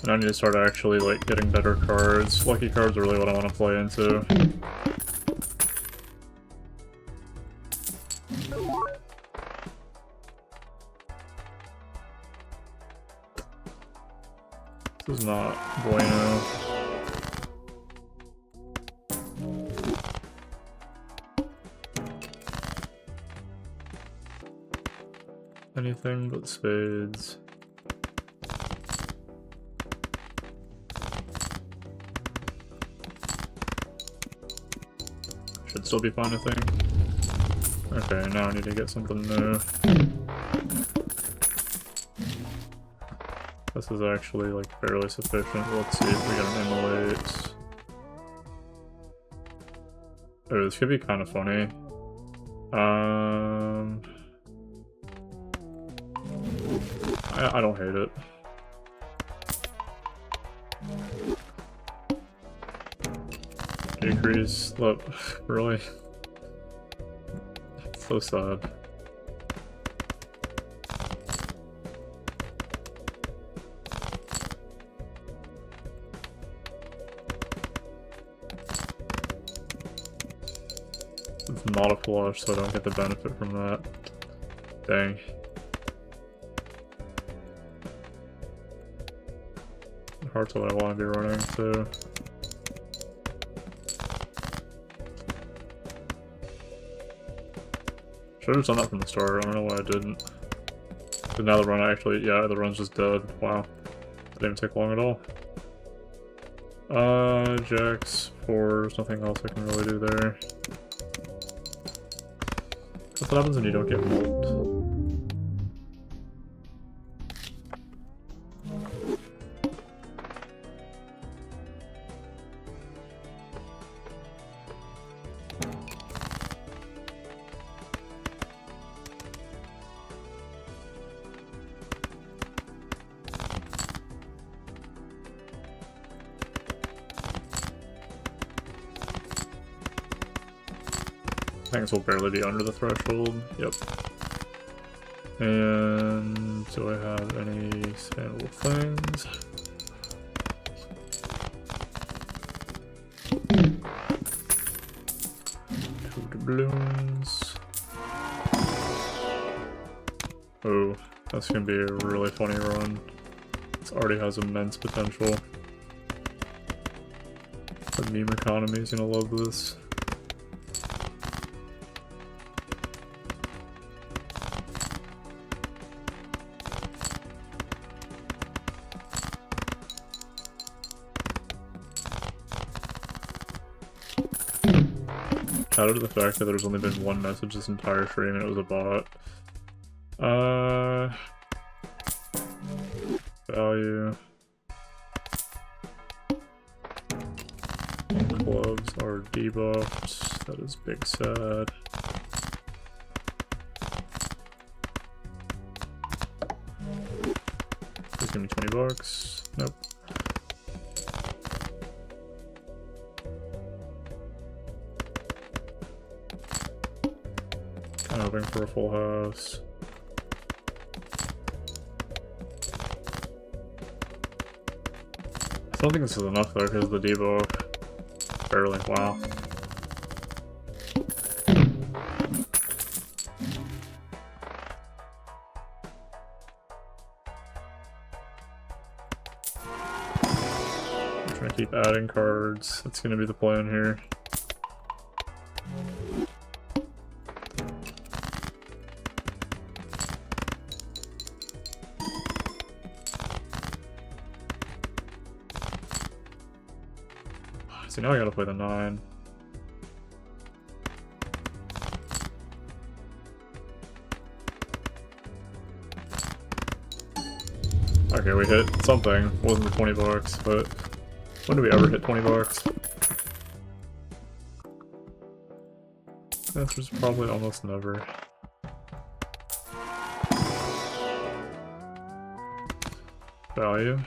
And I need to start actually like getting better cards. Lucky cards are really what I want to play into. This is not bueno. Anything but spades. Should still be fine, I think. Okay, now I need to get something new. This is actually like fairly sufficient. Let's see if we get an immolate. Oh, this could be kind of funny. I don't hate it. Decrease. Look, really? So sad. It's not a flush, so I don't get the benefit from that. Dang. Hearts are what I want to be running, so. Should have done that from the start. I don't know why I didn't. But now the run actually, yeah, the run's just dead. Wow. Didn't even take long at all. Jacks, fours, nothing else I can really do there. What happens when you don't get mulled? Things will barely be under the threshold. Yep. And do I have any spammable things? Two doubloons. Oh, that's gonna be a really funny run. This already has immense potential. The meme economy is gonna love this. Shout out to the fact that there's only been one message this entire stream and it was a bot. Value. gloves are debuffed. That is big sad. Please give me 20 bucks. Nope. Kind of hoping for a full house. I don't think this is enough though, because of the debuff. Barely. Wow. I'm trying to keep adding cards. That's going to be the plan here. See, now I gotta play the 9. Okay, we hit something. Wasn't the 20 bucks, but when do we ever hit 20 bucks? That's just probably almost never. Value.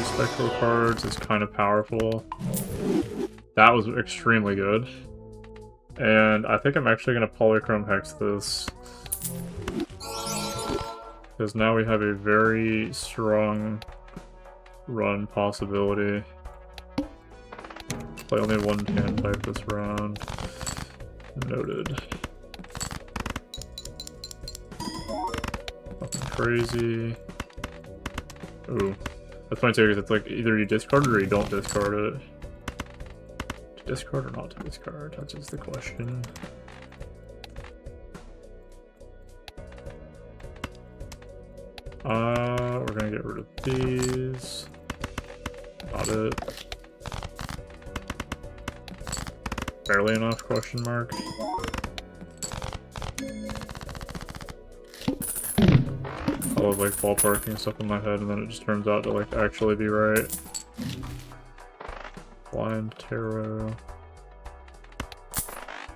Spectral cards is kind of powerful. That was extremely good. And I think I'm actually going to polychrome hex this. Because now we have a very strong run possibility. Play only one tan type this round. Noted. Nothing crazy. Ooh. That's funny too, because it's like either you discard it or you don't discard it. To discard or not to discard? That's just the question. We're gonna get rid of these. Got it. Barely enough, question mark. I love like ballparking stuff in my head and then it just turns out to like actually be right. Blind Tarot.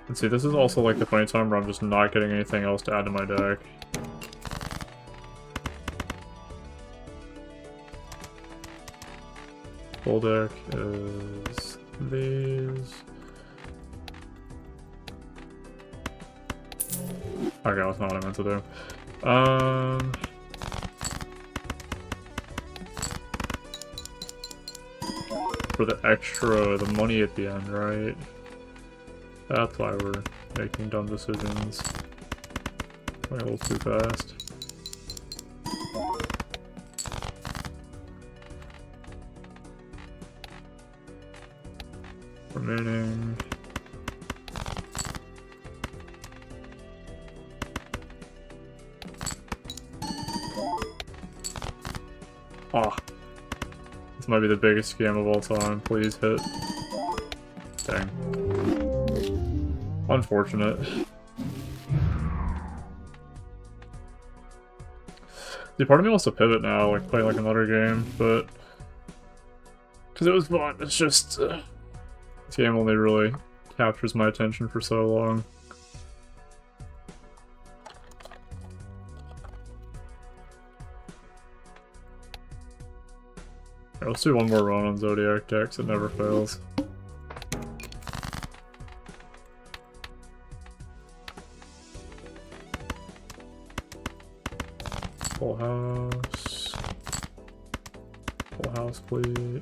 And see, this is also like the funny time where I'm just not getting anything else to add to my deck. Full deck is these. Okay, that's not what I meant to do. For the extra, the money at the end, right? That's why we're making dumb decisions. Going a little too fast. Remaining. Ah. This might be the biggest scam of all time. Please hit. Dang. Unfortunate. See, part of me wants to pivot now, like play like another game, but because it was fun. It's just this game only really captures my attention for so long. Right, let's do one more run on Zodiac decks. It never fails. Full house. Full house, please.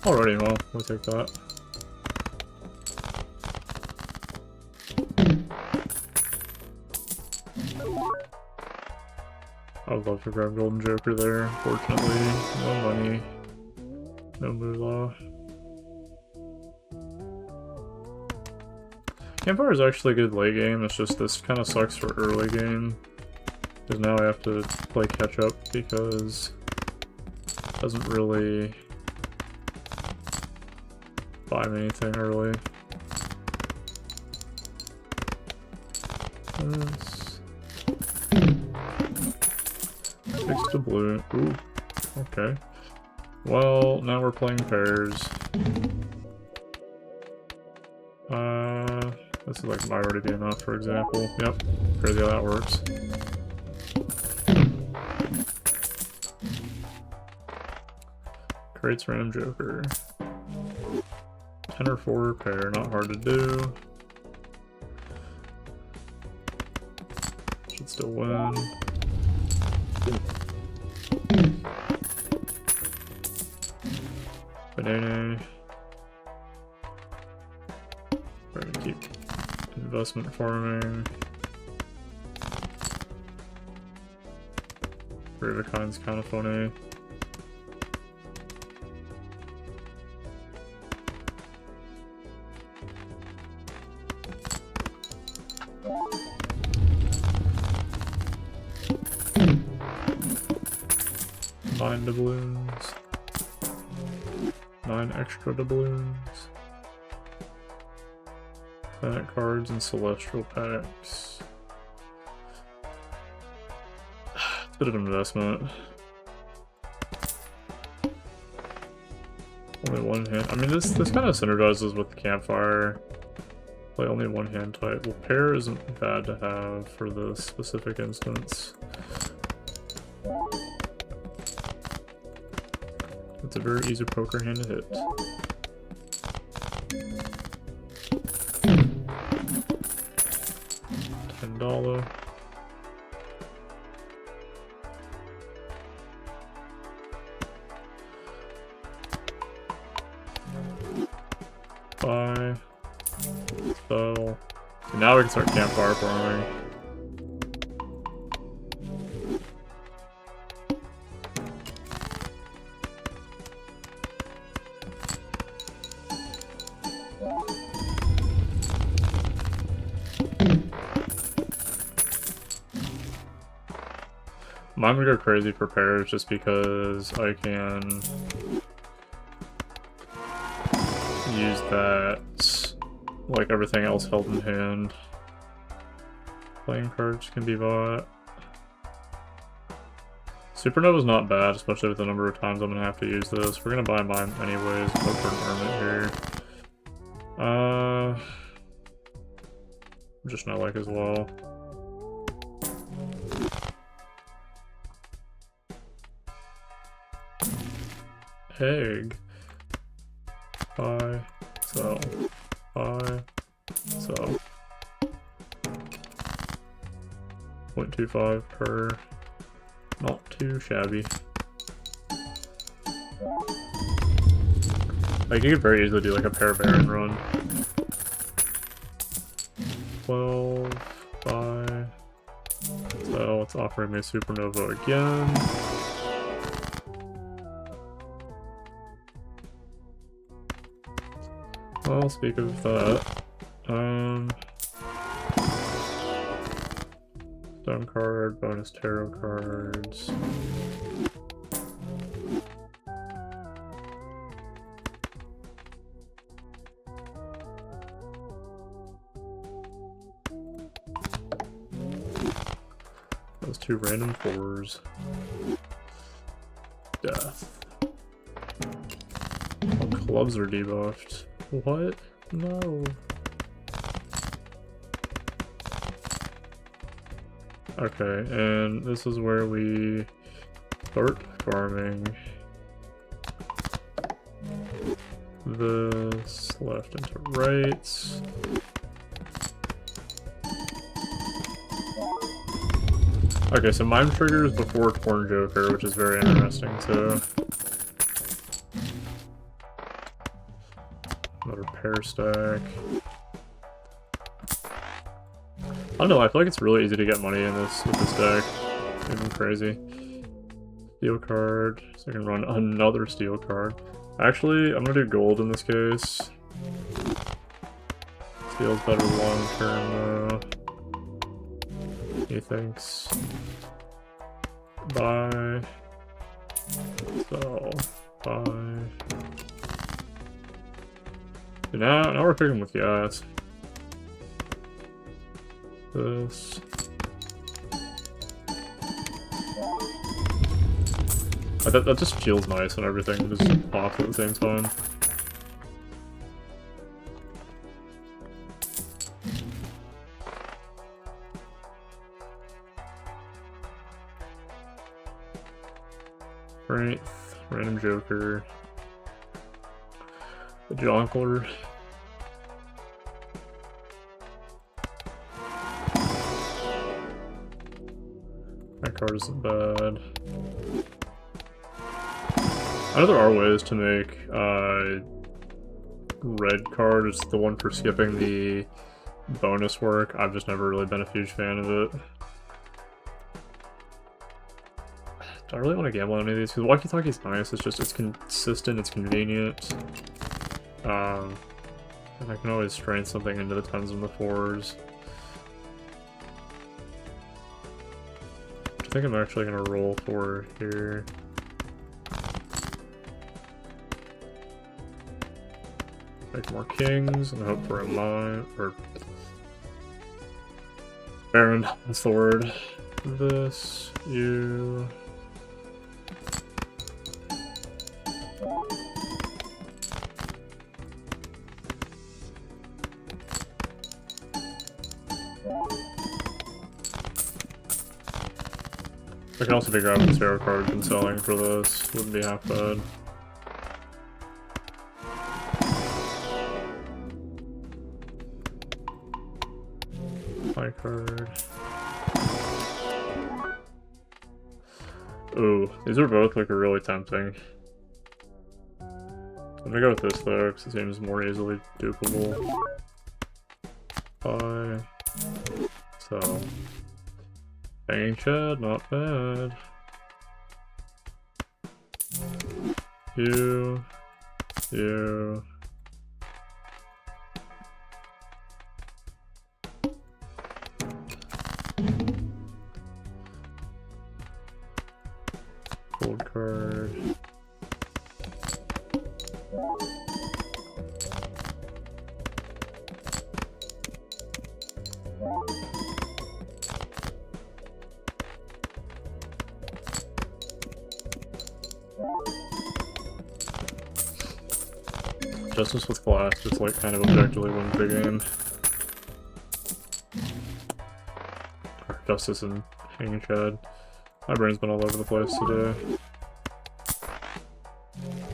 Alrighty, well, we'll take that. I would love to grab Golden Joker there. Unfortunately, no money, no moolah. Campfire is actually a good late game, it's just this kind of sucks for early game. Because now I have to play catch up because it doesn't really buy me anything early. This. Fix the blue. Ooh, okay. Well, now we're playing pairs. This is like might already be enough, for example. Yep, crazy how that works. Creates random joker. 10 or 4 pair, not hard to do. Should still win. Banana. We're gonna keep investment farming. Brave Kind's kind of funny. Nine doubloons. 9 extra doubloons. Planet cards and celestial packs. It's a bit of an investment. Only one hand. I mean, this kind of synergizes with the campfire. Play only one hand type. Well, pair isn't bad to have for this specific instance. It's a very easy poker hand to hit. $10. Buy. Sell. So now we can start campfire farming. I'm gonna go crazy for pairs just because I can use that like everything else held in hand. Playing cards can be bought. Supernova's not bad, especially with the number of times I'm gonna have to use this. We're gonna buy mine anyways, look for an ornament here. Just not like as well. Egg. Buy. Sell. Buy. Sell. 0.25 per. Not too shabby. Like, you could very easily do like a pair Baron run. 12. Buy. So it's offering me Supernova again. Well, speak of that, stone card, bonus tarot cards. Those 2 random 4s. Death. All clubs are debuffed. What? No. Okay, and this is where we start farming. This left into rights. Okay, so mime triggers before Torn Joker, which is very interesting too. Another pair stack. I don't know, I feel like it's really easy to get money in this with this deck. Even crazy. Steel card, so I can run another steel card. Actually, I'm gonna do gold in this case. Feels better long term though. He thinks. Buy. Sell. Buy. Now we're cooking with gas. This. That just feels nice and everything just pops at the same time. Right, random joker. The jongleur. That card isn't bad. I know there are ways to make red card is the one for skipping the bonus work. I've just never really been a huge fan of it. Do I really want to gamble on any of these? Because walkie-talkie's nice, it's consistent, it's convenient. And I can always strain something into the 10s and the 4s. I think I'm actually going to roll for here. Make more kings and hope for a mine, or Baron, that's the word. This, you... I can also be grabbing tarot cards and selling for this, wouldn't be half bad. My card. Ooh, these are both like really tempting. I'm gonna go with this though, because it seems more easily dupable. Buy. Sell. Banging Chad, not bad. You. Gold card. Justice with glass just like kind of objectively wins the game. Or Justice and Hanging Chad. My brain's been all over the place today.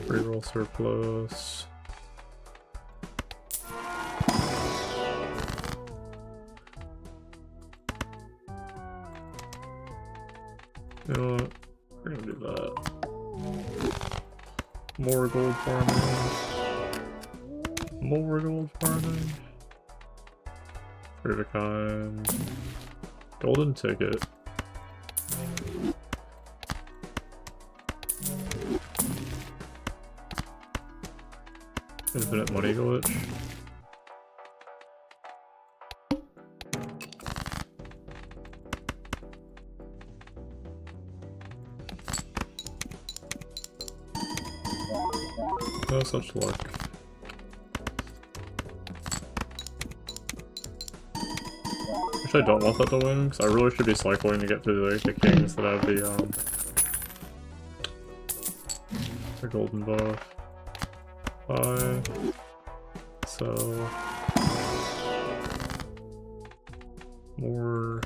Reroll surplus. You know what? We're gonna do that. More gold farming. More gold farming. Three of a kind. Golden ticket. Infinite money glitch. No such luck. Actually, I don't want that to win, because I really should be cycling to get through the kings that have the golden buff. Buy. So more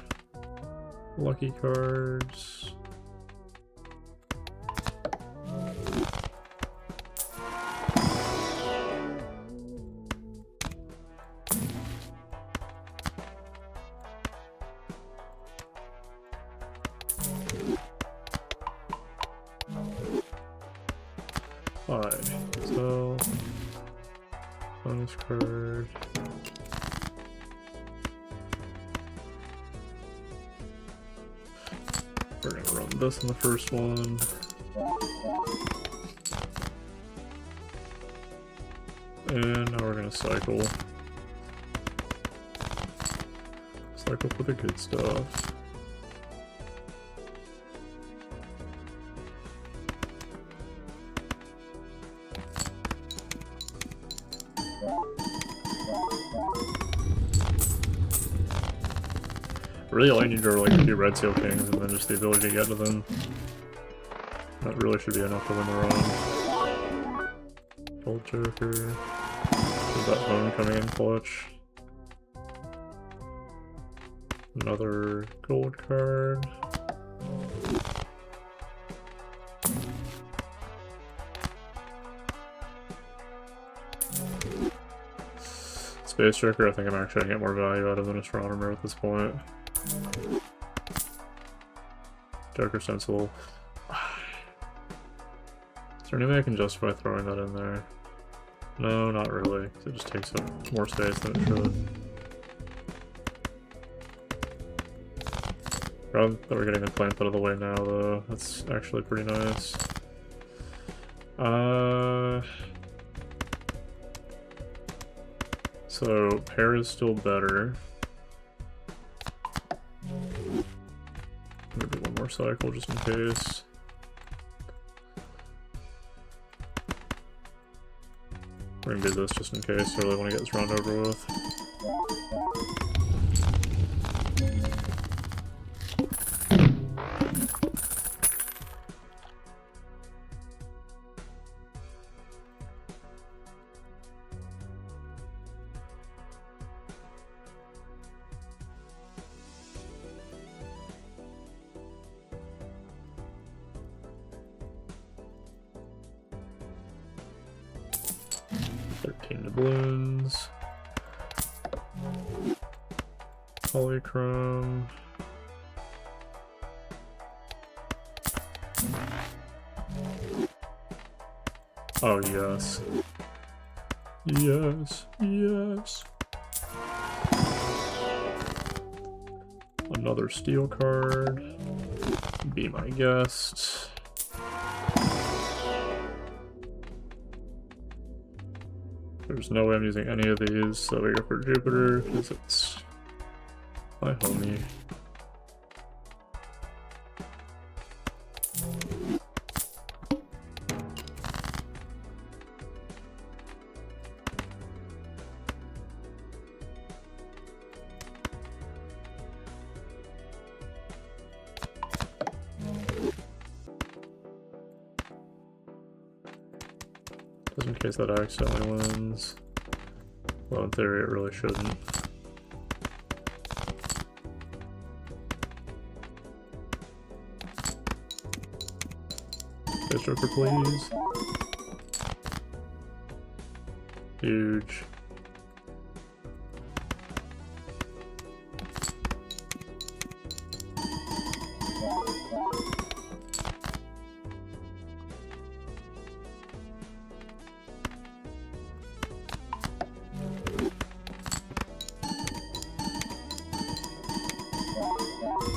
lucky cards. Alright, so bonus card. We're gonna run this in the first one. And now we're gonna cycle. Cycle for the good stuff. Really, all you need are like a few red seal kings and then just the ability to get to them. That really should be enough to win the run. Gold Joker. There's that bone coming in clutch. Another gold card. Space Joker, I think I'm actually gonna get more value out of than Astronomer at this point. Joker Stencil. Is there any way I can justify throwing that in there? No, not really. It just takes up more space than it should. Glad that we're getting the plant out of the way now, though. That's actually pretty nice. So, pair is still better. Maybe one more cycle just in case. We're gonna do this just in case, I really want to get this round over with. Doubloons. Polychrome. Oh, yes. Yes, yes. Another steel card. Be my guest. There's no way I'm using any of these, so we go for Jupiter, because it's my homie. Just in case that accidentally wins. Well, in theory, it really shouldn't. Space Joker, please. Huge.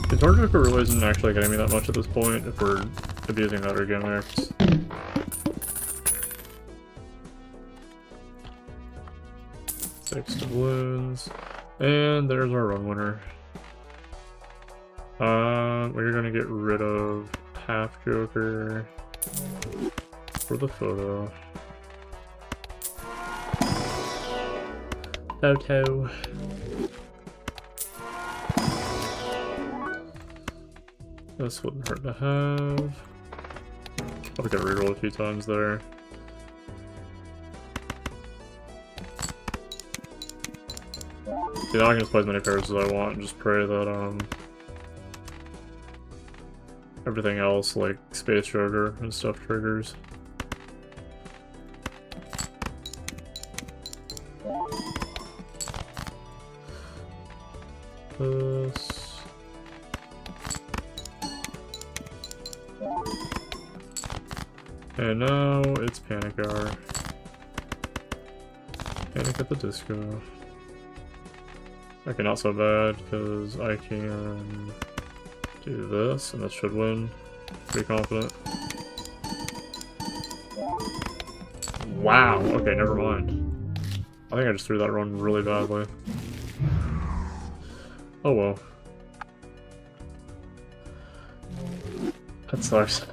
Guitar Joker really isn't actually getting me that much at this point if we're abusing other gimmicks. Six doubloons. And there's our run winner. We're gonna get rid of half Joker for the photo. Photo. This wouldn't hurt to have. I'll get reroll a few times there. See, now I can just play as many pairs as I want and just pray that everything else, like Space Joker and stuff, triggers. This. And now it's Panic Hour. Panic at the Disco. Okay, not so bad, because I can do this, and this should win. Pretty confident. Wow, okay, never mind. I think I just threw that run really badly. Oh well. That sucks.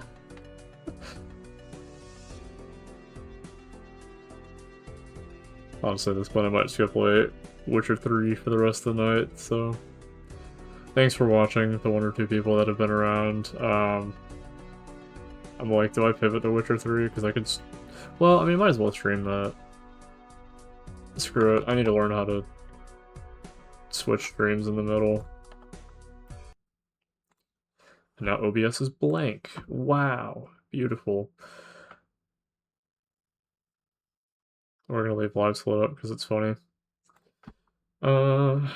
Honestly, at this point I might skip late Witcher 3 for the rest of the night, so... Thanks for watching, the one or two people that have been around. I'm like, do I pivot to Witcher 3? Because I could... Well, I mean, might as well stream that. Screw it, I need to learn how to switch streams in the middle. And now OBS is blank. Wow, beautiful. We're gonna leave live slowed up because it's funny. And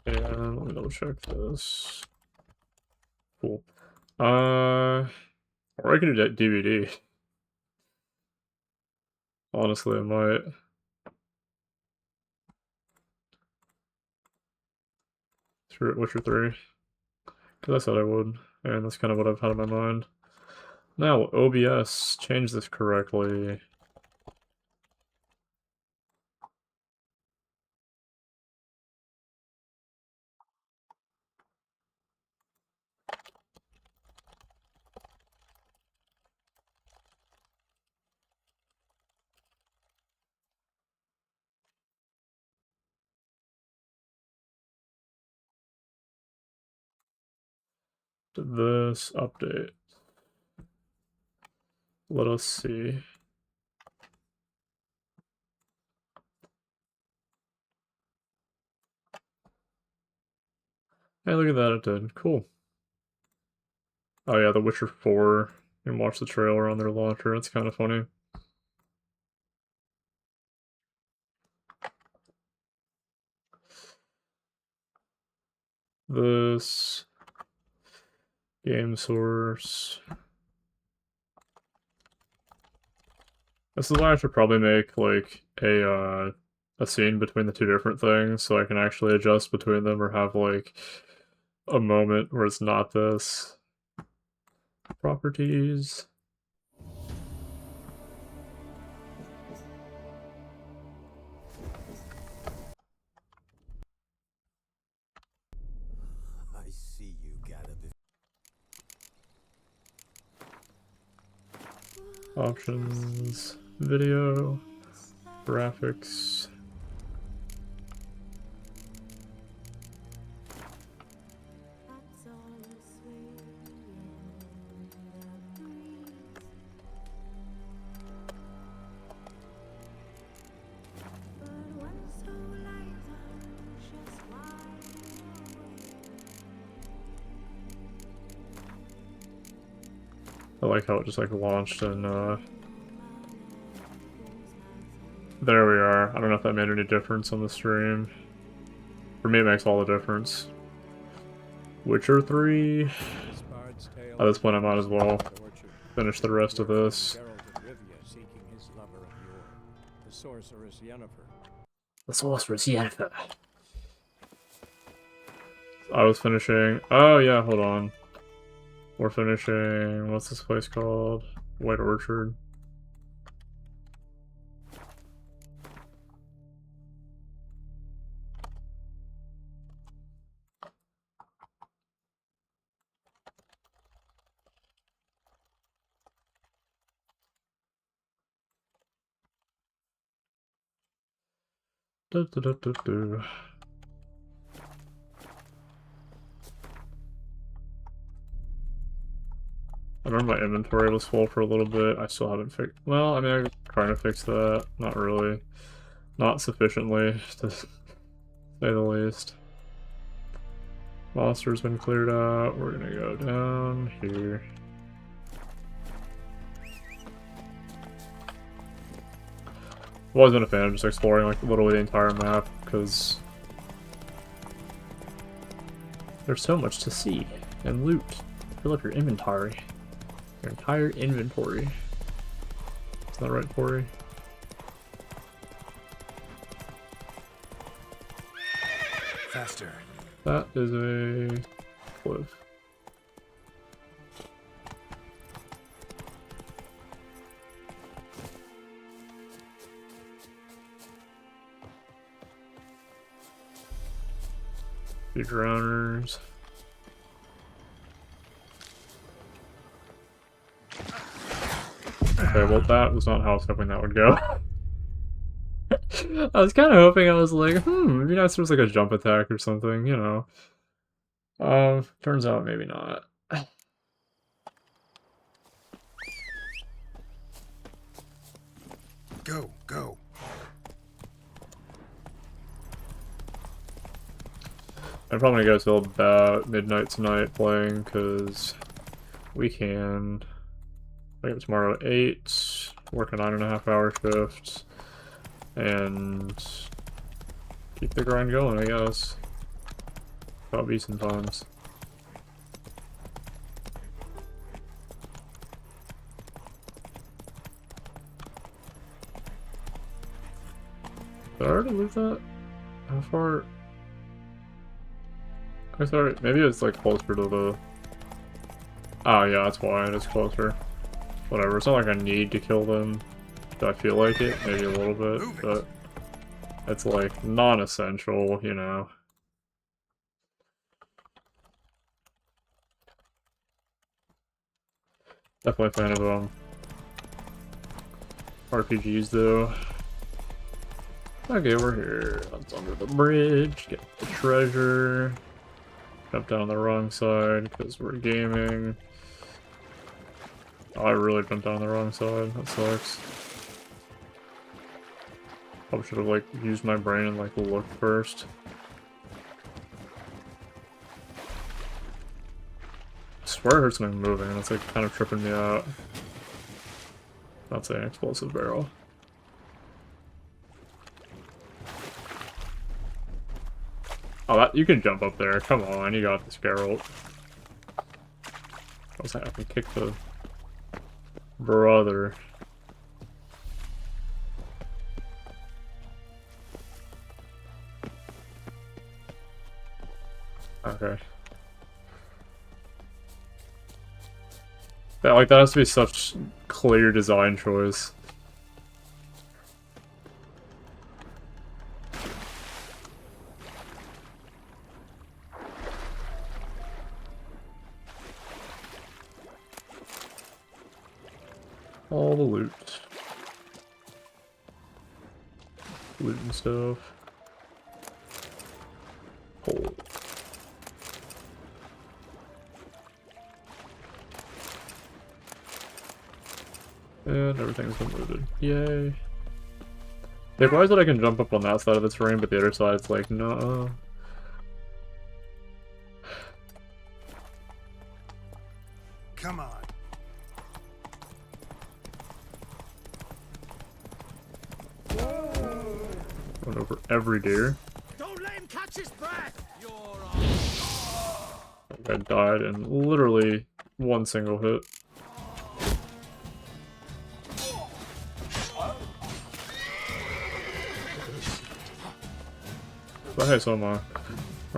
let me double check this. Cool. Or I could do DVD. Honestly, I might. Witcher 3. Because I said I would. And that's kind of what I've had in my mind. Now, OBS, change this correctly. To this update. Let us see. Hey, look at that, it did. Cool. Oh yeah, The Witcher 4. You can watch the trailer on their launcher, it's kind of funny. This... Game source... This is why I should probably make, like, a scene between the two different things, so I can actually adjust between them or have, like, a moment where it's not this. Properties. I see you gather Options. Video. Graphics. I like how it just like launched and there we are. I don't know if that made any difference on the stream. For me it makes all the difference. Witcher 3. At this point I might as well finish the rest of this. the sorceress Yennefer. The sorceress Yennefer. I was finishing... Oh yeah, hold on. We're finishing... What's this place called? White Orchard. Da, da, da, da, da. I remember my inventory was full for a little bit. I still haven't fixed... Well, I mean, I'm trying to fix that. Not really. Not sufficiently, to say the least. Monster's been cleared out. We're gonna go down here. I've always been a fan of just exploring like literally the entire map, because there's so much to see and loot. Fill up your inventory. Your entire inventory. Is that right, Corey? Faster. That is a cliff. Few drowners. Okay, well that was not how I was hoping that would go. I was kind of hoping, I was like, it'd be nice if there was like a jump attack or something, you know. Turns out maybe not. Go, go. I'm probably gonna go till about midnight tonight playing, because we can wake up tomorrow at 8, work a 9.5-hour shift, and keep the grind going, I guess. That'll be some times. Did I already leave that? How far? I sorry, maybe it's like closer to the... Oh yeah, that's why it is closer. Whatever, it's not like I need to kill them. Do I feel like it? Maybe a little bit, but it's like non-essential, you know. Definitely a fan of RPGs though. Okay, we're here. That's under the bridge. Get the treasure. Jump down on the wrong side because we're gaming. Oh, I really jumped down on the wrong side. That sucks. Probably should have like used my brain and like looked first. I swear I heard something moving and it's like kind of tripping me out. That's an explosive barrel. Oh, that, you can jump up there. Come on, you got this, Geralt. I was like, I can kick the brother. Okay. That, like, that has to be such clear design choice. All the loot. Loot and stuff. Hole. And everything's been looted. Yay. They realize that I can jump up on that side of the terrain, but the other side's like, no. Come on. Went over every deer. Don't let him catch his breath. You're I died in literally one single hit. But hey, so am I. Or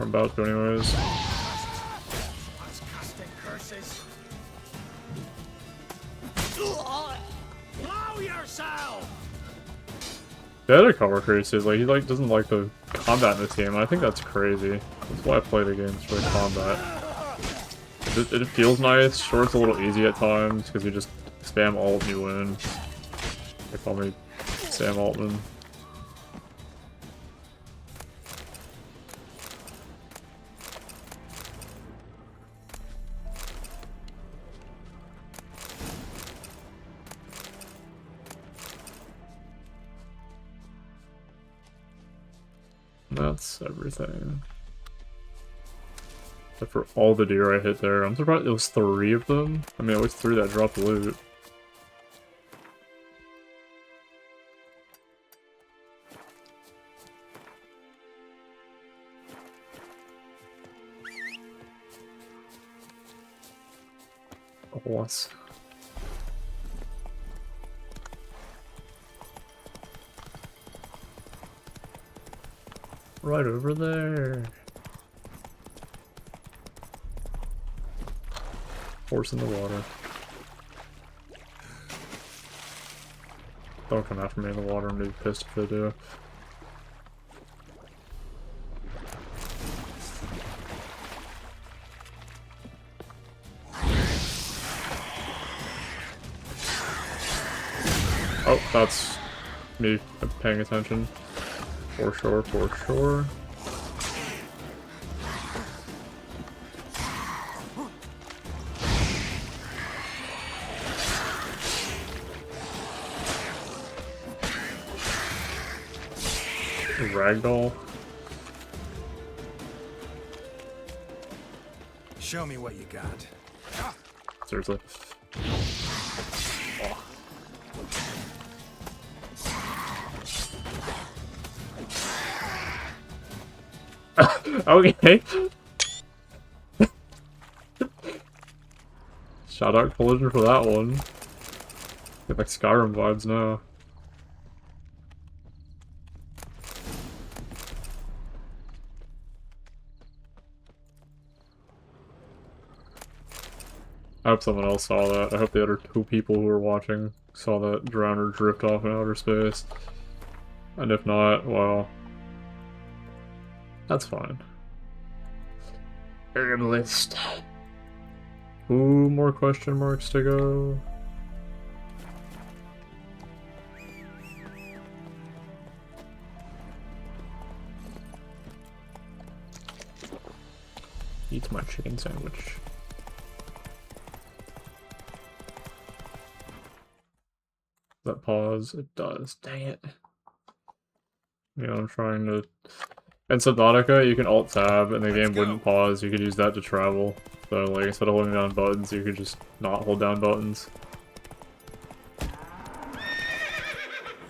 I'm about to anyways. That's casting curses. Blow yourself. The other cover creator is like, he like doesn't like the combat in this game. I think that's crazy. That's why I play the games for the combat. It feels nice. Sure, it's a little easy at times because you just spam alt and you win. They call me Sam Altman. That's everything. Except for all the deer I hit there. I'm surprised it was 3 of them. I mean, it was 3 that dropped loot. Oh, once. Right over there. Horse in the water. Don't come after me in the water, I'm gonna be pissed if they do. Oh, that's me paying attention. For sure, for sure. Ragdoll. Show me what you got. Seriously. Okay. Shout out Collision for that one. Get like Skyrim vibes now. I hope someone else saw that. I hope the other 2 people who were watching saw that drowner drift off in outer space. And if not, well, that's fine. Earn list. 2 more question marks to go. Eat my chicken sandwich. Does that pause? It does. Dang it. You know, I'm trying to... In Subnautica, you can Alt-Tab, and the game wouldn't pause. You could use that to travel. So, like, instead of holding down buttons, you could just not hold down buttons.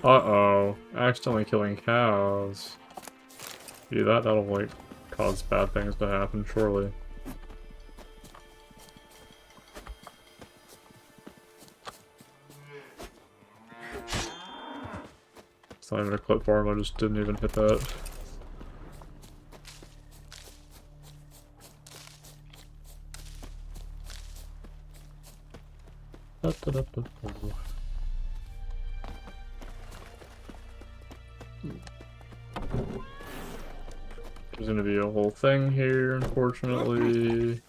Uh-oh. Accidentally killing cows. If you do that, that'll, like, cause bad things to happen, surely. It's not even a clip farm, I just didn't even hit that. There's gonna be a whole thing here, unfortunately.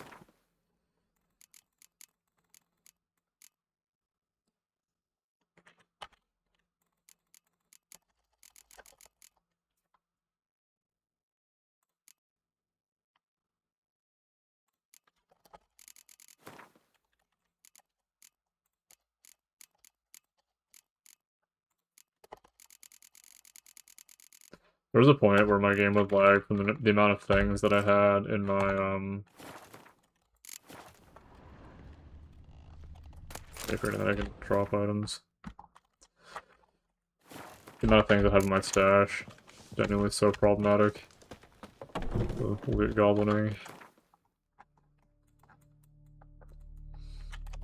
There was a point where my game would lag from the amount of things that I had in my, paper that I can drop items. The amount of things I have in my stash. Genuinely so problematic. We'll get goblining.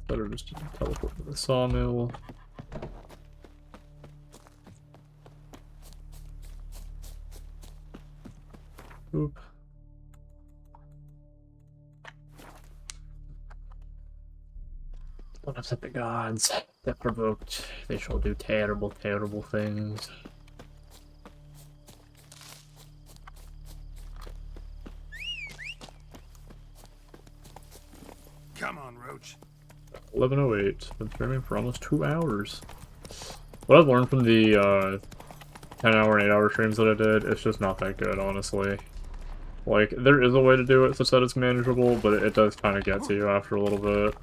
Better just teleport to the sawmill. Oop. Don't upset the gods. That provoked. They shall do terrible, terrible things. Come on, Roach. 11:08. Been streaming for almost 2 hours. What I've learned from the 10-hour and 8-hour streams that I did, it's just not that good, honestly. Like, there is a way to do it such that it's manageable, but it does kind of get to you after a little bit.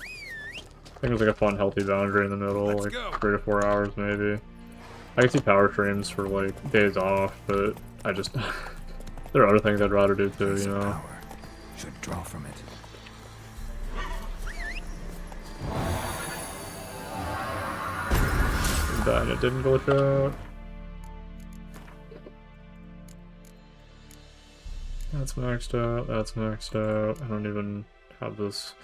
I think there's like a fun, healthy boundary in the middle, like 3 to 4 hours maybe. I can see power streams for like days off, but I just there are other things I'd rather do too, you know. Should draw from it. And it didn't glitch out. That's maxed out, that's maxed out. I don't even have this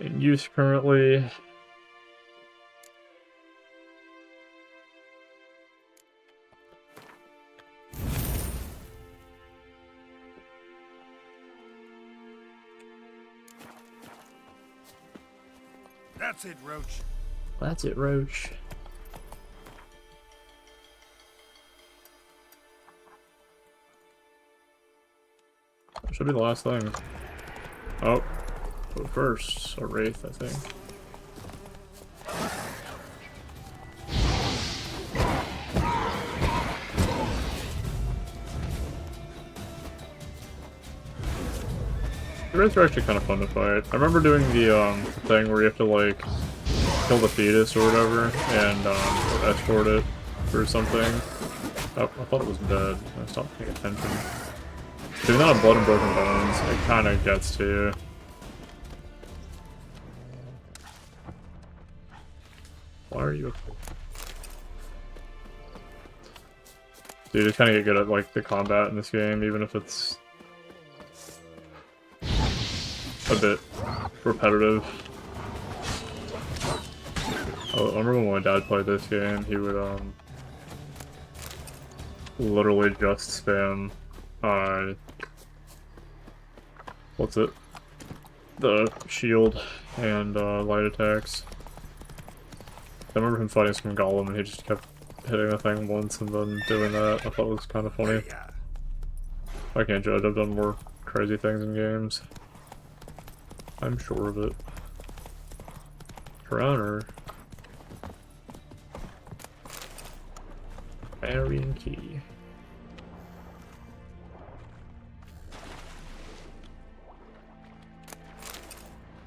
in use currently. That's it, Roach. That's it, Roach. Should be the last thing. Oh, but first, a Wraith, I think. The raids are actually kind of fun to fight. I remember doing the thing where you have to like kill the fetus or whatever and escort it or something. Oh, I thought it was dead. I stopped paying attention. Doing that on Blood and Broken Bones, it kind of gets to you. Why are you? Dude, you just kind of get good at like the combat in this game, even if it's a bit repetitive. I remember when my dad played this game, he would literally just spam what's it? The shield and light attacks. I remember him fighting some golem and he just kept hitting the thing once and then doing that. I thought it was kind of funny. I can't judge, I've done more crazy things in games. I'm sure of it. Crowner. Arian key.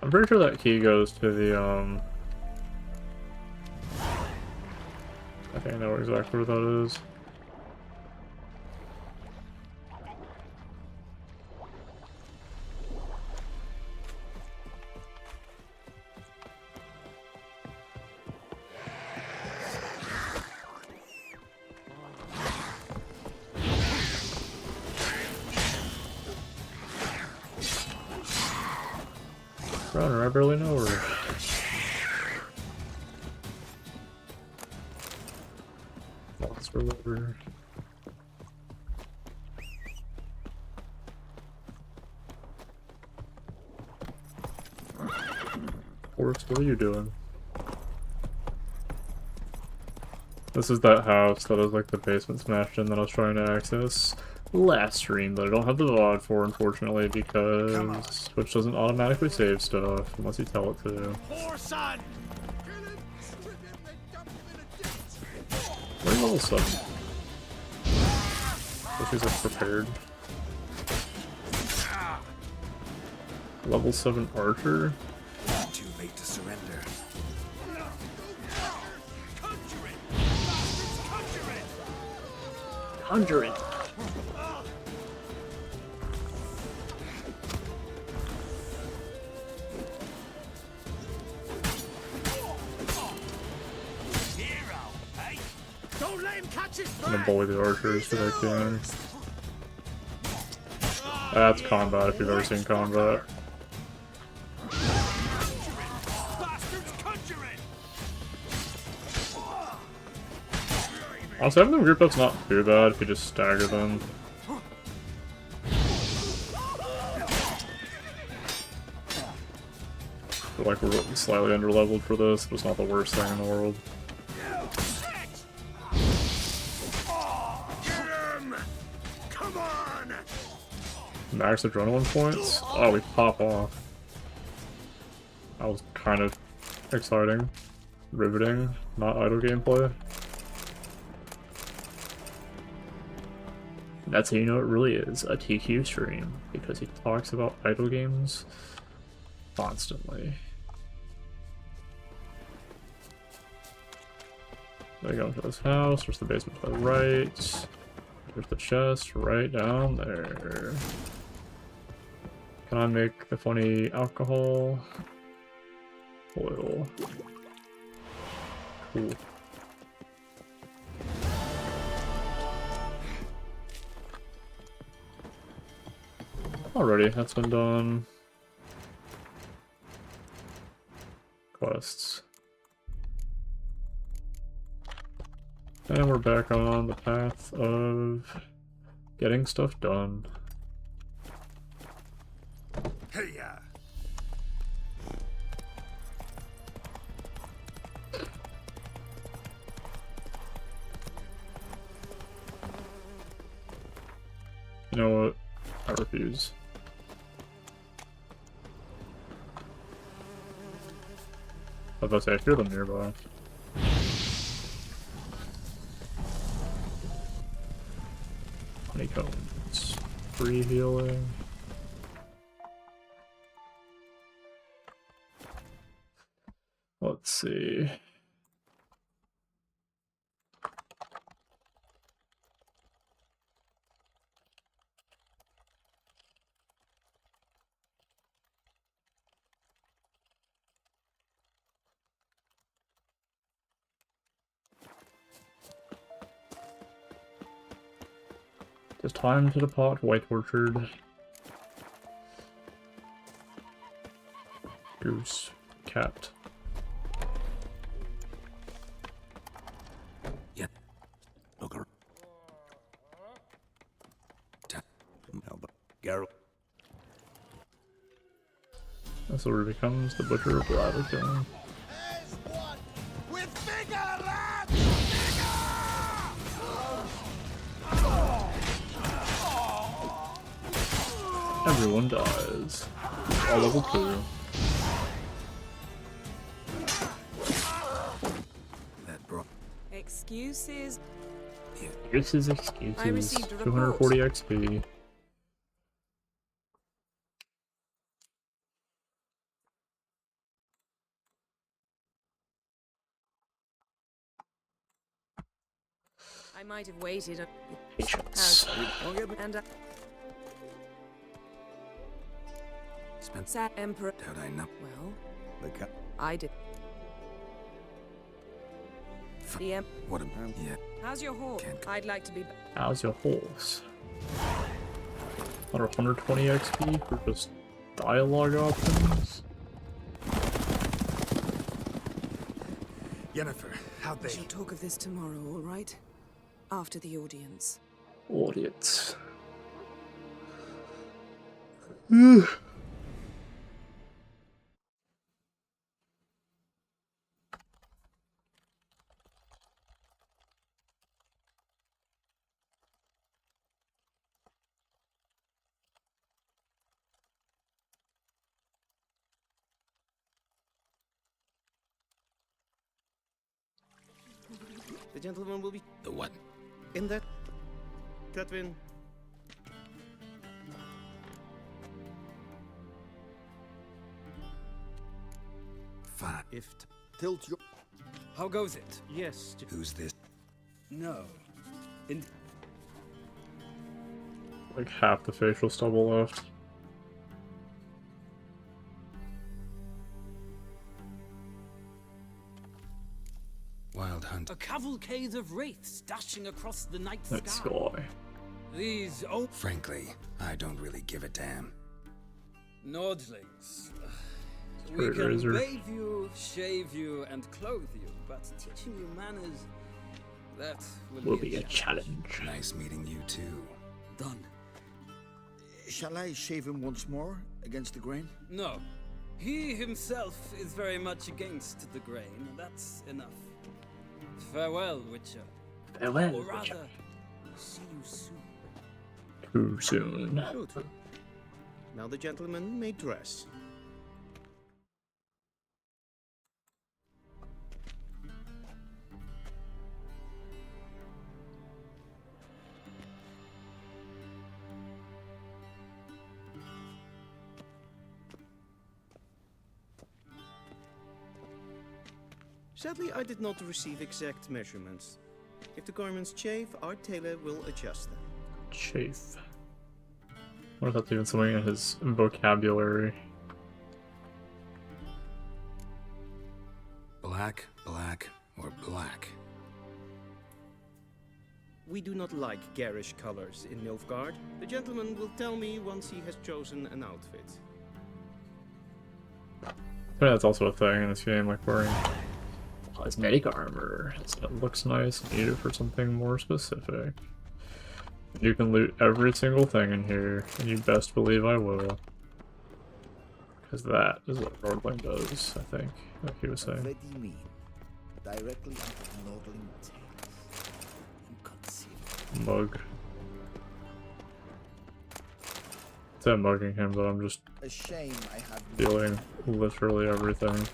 I'm pretty sure that key goes to the I think I know exactly where that is. Runner, I barely know her. Monster liver. Forrest, what are you doing? This is that house that is like the basement smashed in that I was trying to access last stream, but I don't have the VOD for, unfortunately, because Twitch doesn't automatically save stuff unless you tell it to. Poor son. We're level 7. So she's like prepared. Level 7 archer? Too late to surrender. Conjure it! I'm gonna bully the archers that I can. That's combat if you've ever seen combat. Also, having them grouped up's not too bad if you just stagger them. I feel like we're slightly underleveled for this, but it's not the worst thing in the world. Max adrenaline points? Oh, we pop off. That was kind of exciting. Riveting, not idle gameplay. That's how you know it really is a TQ stream, because he talks about idle games constantly. There you go into this house, there's the basement to the right. There's the chest right down there. Can I make the funny alcohol? Oil. Cool. Alrighty, that's been done. Quests. And we're back on the path of getting stuff done. Hey, yeah. You know what? I refuse. I was about to say, I hear them nearby. Honeycombs. Free healing. Let's see. It's time to depart White Orchard. Goose. Cat. Yeah. Look. Garrow. That's where he becomes the Butcher of Balatro. With bigger lads! Everyone dies. All level 2. That bro. Excuses. Excuses. I received a 240 XP. I might have waited a Patience. and Spencer Emperor. doubt I know. Well, The I did. The what a yeah. How's your horse? Can't- I'd like to be. How's your horse? Another 120 XP for just dialogue options? Yennefer, how'd We they? shall talk of this tomorrow, all right? After the audience. Audience. The gentleman will be The what? in that. Catwin. Fine. If tilt your. How goes it? Yes. Who's this? No. Like half the facial stubble left. Wild hunt. A cavalcade of wraiths dashing across the night That sky. sky. These old Frankly, I don't really give a damn. nordlings. We Straight can razor. bathe you, shave you, and clothe you, but teaching you manners, that Will be a challenge. Nice meeting you too. Done. Shall I shave him once more against the grain? No. He himself is very much against the grain. That's enough. Farewell, Witcher. Farewell, Or Witcher. rather, see you soon. Too soon. Good. Now the gentleman may dress. Sadly, I did not receive exact measurements. If the garments chafe, our tailor will adjust them. Chafe. What if that's even something in his vocabulary? Black, black, or black. We do not like garish colors in Nilfgaard. The gentleman will tell me once he has chosen an outfit. I think that's also a thing in this game, like wearing cosmetic armor. It looks nice, need it for something more specific. You can loot every single thing in here, and you best believe I will. Because that is what Nordling does, I think, like he was saying. Ready mean. Directly out of Nordling Tales. Inconceivable. Mug. Instead of mugging him, but I'm just A shame I have stealing literally everything.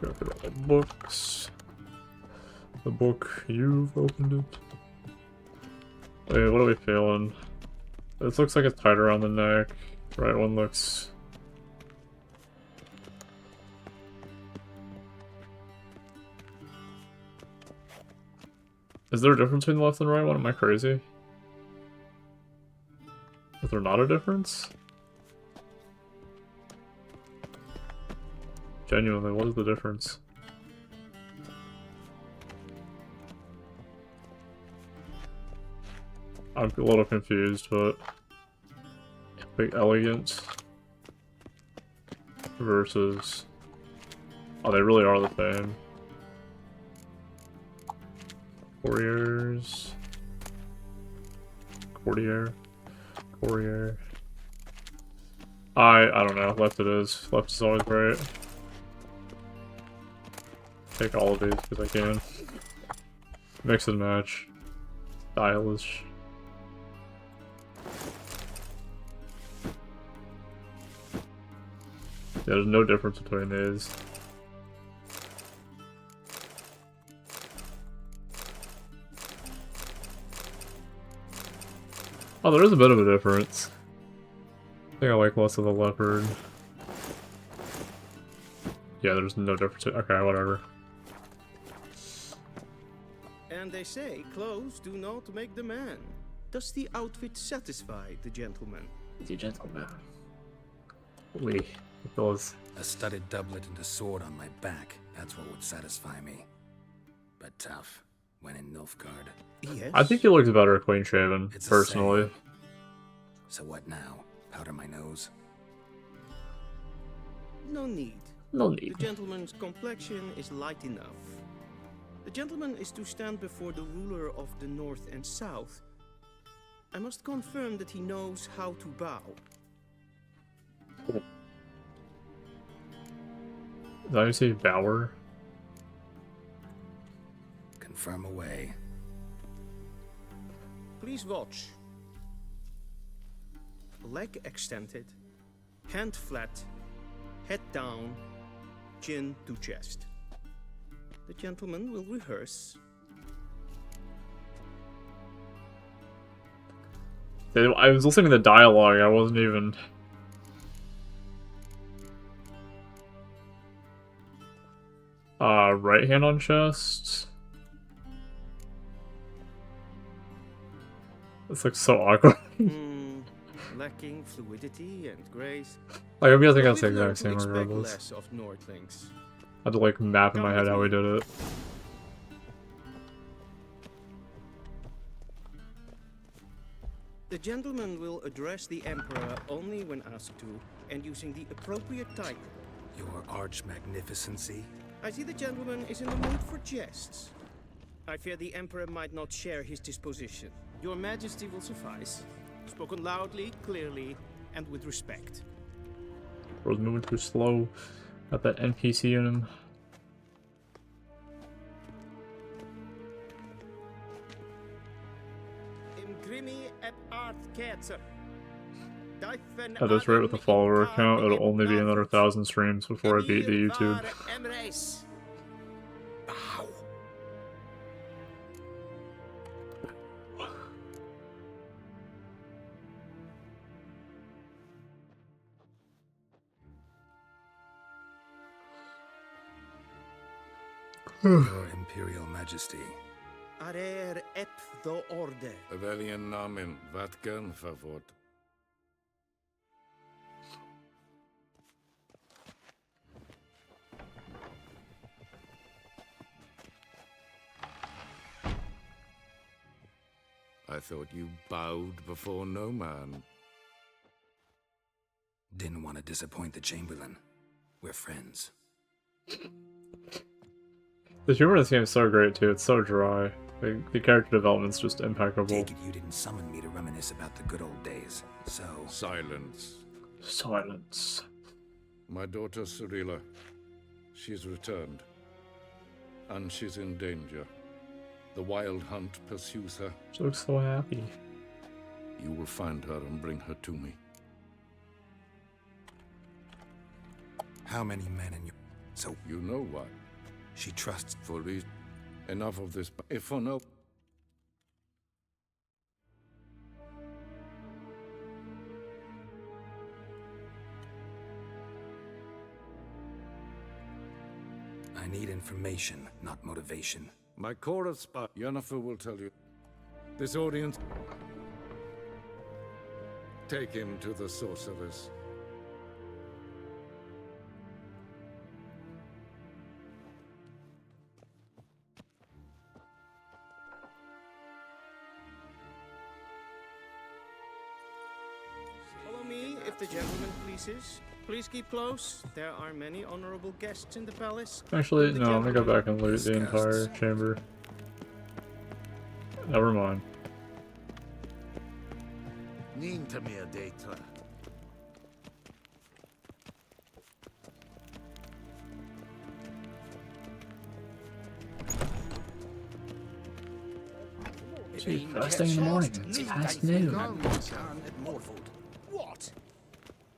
Go through all the books. The book, you've opened it. Wait, what are we feeling? This looks like it's tight around the neck. Right one looks... Is there a difference between the left and right one? Am I crazy? Is there not a difference? Genuinely, what is the difference? I'm a little confused, but... Big Elegant versus... Oh, they really are the same. Couriers... Courier... I don't know. Left it is. Left is always right. Take all of these because I can. Mix and match. Stylish. Yeah, there's no difference between these. Oh, there is a bit of a difference. I think I like less of the leopard. Yeah, there's no difference. Okay, whatever. And they say clothes do not make the man. Does the outfit satisfy the gentleman? The gentleman. Holy, it does. A studded doublet and a sword on my back. That's what would satisfy me. But tough. When in Nilfgaard. Yes. I think he looks better clean shaven, It's a personally. saying. So what now? Powder my nose? No need. No The need. gentleman's complexion is light enough. The gentleman is to stand before the ruler of the North and South. I must confirm that he knows how to bow. Is that how you say Bower? Confirm away. Please watch. Leg extended, hand flat, head down, chin to chest. The gentleman will rehearse. I was listening to the dialogue, I wasn't even... Right hand on chest? This looks so awkward. Lacking fluidity and grace. Like, I'm guessing But that's the we've learned exact to same expect regardless. less of Nordlings. I had to like map in my head how we did it. The gentleman will address the Emperor only when asked to, and using the appropriate title. Your arch magnificency? I see the gentleman is in the mood for jests. I fear the Emperor might not share his disposition. Your Majesty will suffice. Spoken loudly, clearly, and with respect. I was moving too slow. Got that NPC in him. At this rate with the follower count, it'll only be another 1,000 streams before I beat the YouTube. Bow. Your Imperial Majesty. Arer ep the orde. Welchen Namen? Wat gern favor? I thought you bowed before no man. Didn't want to disappoint the Chamberlain. We're friends. The humor in this game is so great too, it's so dry. Like, the character development's just impeccable. Take it you didn't summon me to reminisce about the good old days, so... Silence. Silence. My daughter Cyrilla. She's returned. And she's in danger. The wild hunt pursues her. She looks so happy. You will find her and bring her to me. How many men in your... So... You know why. She trusts... For these... Enough of this. If for no... need information, not motivation. My core of spy, Yennefer will tell you. This audience. Take him to the sorceress. Follow me, if the gentleman pleases. Please keep close. There are many honorable guests in the palace. Actually, no, I'm gonna go back and loot the entire chamber. Never mind. Ninta mir data. Gee, first thing in the morning, it's past noon. What?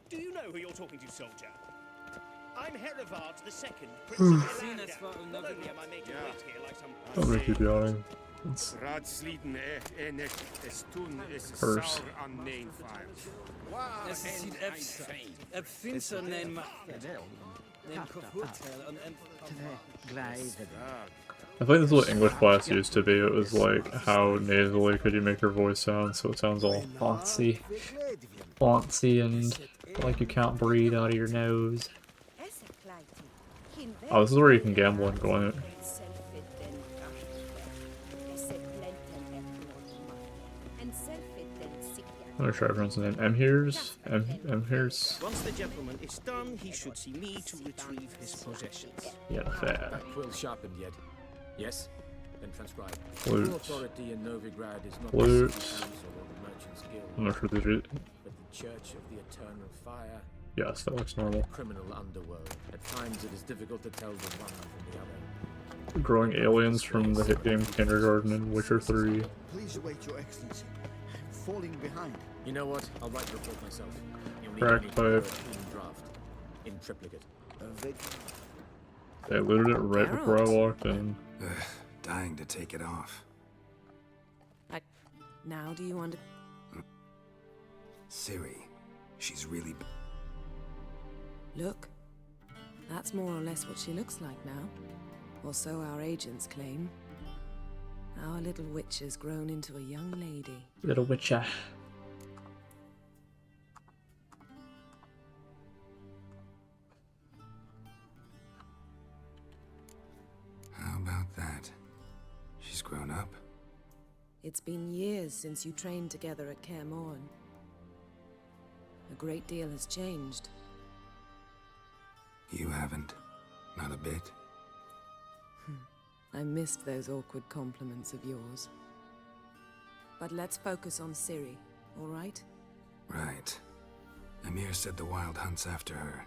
Do you know who you're talking to, soldier? I'm Herivard II, Prince of Elanda. Not only am I made to wait here like some... I'm gonna keep yawning. It's Raadsleden enig is toen is Curse. saur aan neen file. Es sieht finster nein macht. Den Hotel und I think this is what English class used to be. It was like, how nasally could you make your voice sound so it sounds all fancy and like you can't breathe out of your nose. Oh, this is where you can gamble and go in it. I'm gonna try to pronounce the name. Emhirs? Emhirs? Once the gentleman is done, he should see me to retrieve his possessions. Yeah, fair. Quill sharpened yet? Yes? Then transcribe. Loot. Full authority in Novigrad is not Loot. the City Council or the Merchants Guild, I'm not sure if they but the Church of the Eternal Fire, Yes, that looks normal. criminal underworld. At times it is difficult to tell the one from the other. Growing aliens from the hit game Kindergarten and Witcher 3. Please await your excellency. I'm falling behind. You know what? I'll write the report myself. You'll need Crack only to prepare a pipe. clean draft. In triplicate. They looted it right before I walked in. Ugh, dying to take it off. Now do you under... Ciri, she's really... Look. That's more or less what she looks like now. Or so our agents claim. Our little witch has grown into a young lady. Little Witcher. How about that? She's grown up. It's been years since you trained together at Kaer Morhen. A great deal has changed. You haven't. Not a bit. I missed those awkward compliments of yours. But let's focus on Ciri, all right? Right. Emir said the Wild Hunt's after her.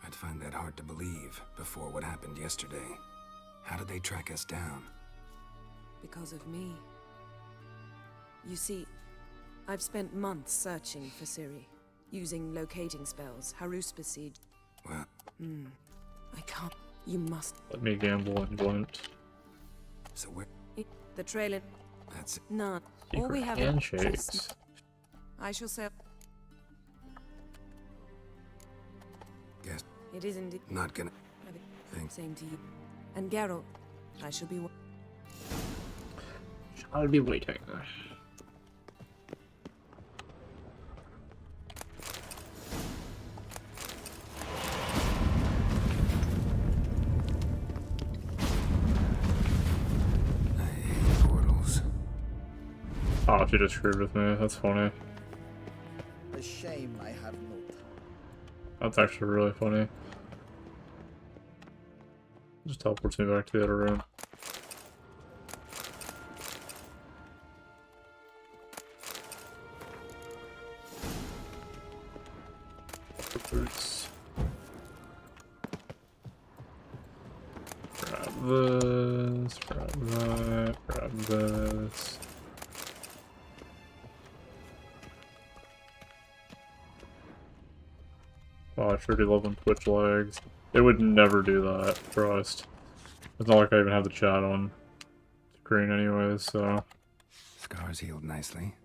I'd find that hard to believe before what happened yesterday. How did they track us down? Because of me. You see, I've spent months searching for Ciri, using locating spells, haruspici. Well, I can't. You must. Let me gamble and blunt. so where... The trail in... That's it. None. All we Secret have... handshakes. I shall say... Guess It is indeed... not gonna... Think. Same to you. And Geralt, I shall be... I'll be waiting. I hate portals. Oh, she just screwed with me. That's funny. A shame I have no time. That's actually really funny. Just teleports me back to the other room. Boots. Grab this, grab that, grab this. Oh, I sure do love when Twitch lags. It would never do that, trust. It's not like I even have the chat on screen anyways, so... Scars healed nicely.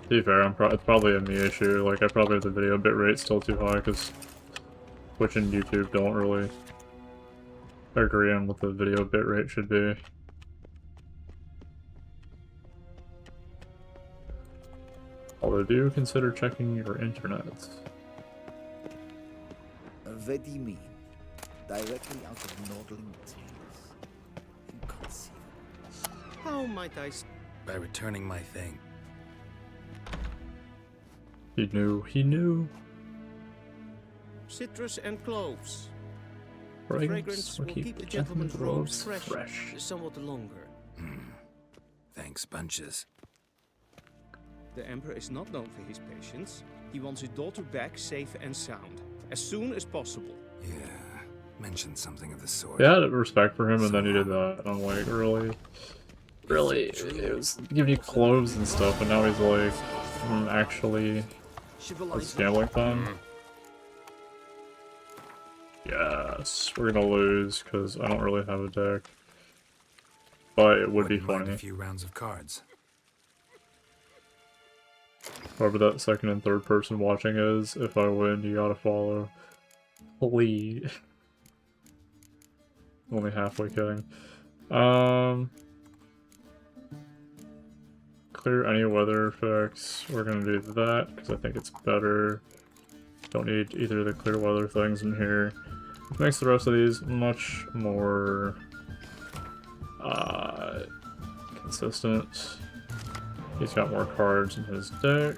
To be fair, it's probably a me issue. Like, I probably have the video bitrate still too high, because Twitch and YouTube don't really I agree on what the video bitrate should be. Although do consider checking your internet. What do you mean? Directly out of Nordling tears. Inconceivable. How might I... By returning my thing. He knew. He knew. Citrus and cloves. Fragrance Will keep the gentleman's robes fresh somewhat longer. Thanks, bunches. The Emperor is not known for his patience. He wants his daughter back safe and sound, as soon as possible. Yeah, mentioned something of the sort. Yeah, I had respect for him, and then he did that. I'm like, really, it was giving you clothes and stuff, and now he's like, actually, it's gambling fun. Yes, we're gonna lose because I don't really have a deck, but it would be Wouldn't mind funny. a few rounds of cards. Whoever that second and third person watching is, if I win, you gotta follow. Please. Only halfway kidding. Clear any weather effects. We're gonna do that because I think it's better. Don't need either of the clear weather things in here, which makes the rest of these much more consistent. He's got more cards in his deck.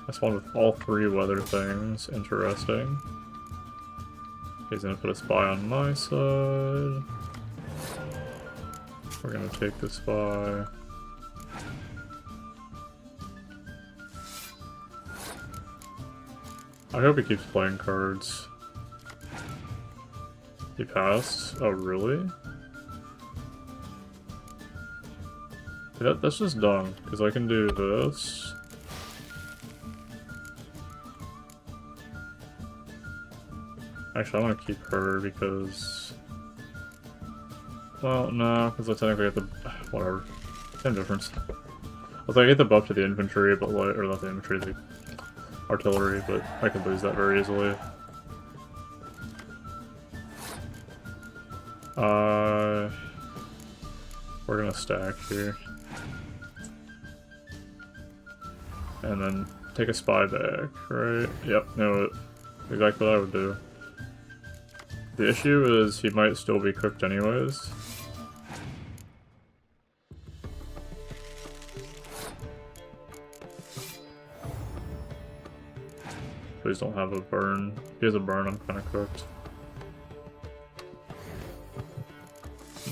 That's one with all three weather things. Interesting. He's gonna put a spy on my side. We're gonna take the spy. I hope he keeps playing cards. He passed? Oh, really? That's just dumb, because I can do this. Actually, I want to keep her because... Well, no, because I technically get the... Whatever. Same difference. I was like, I get the buff to the infantry, but like... Or not the infantry, the artillery, but I could lose that very easily. We're gonna stack here. And then take a spy back, right? Yep, know it. Exactly what I would do. The issue is he might still be cooked anyways. Please don't have a burn. If he has a burn, I'm kinda cooked.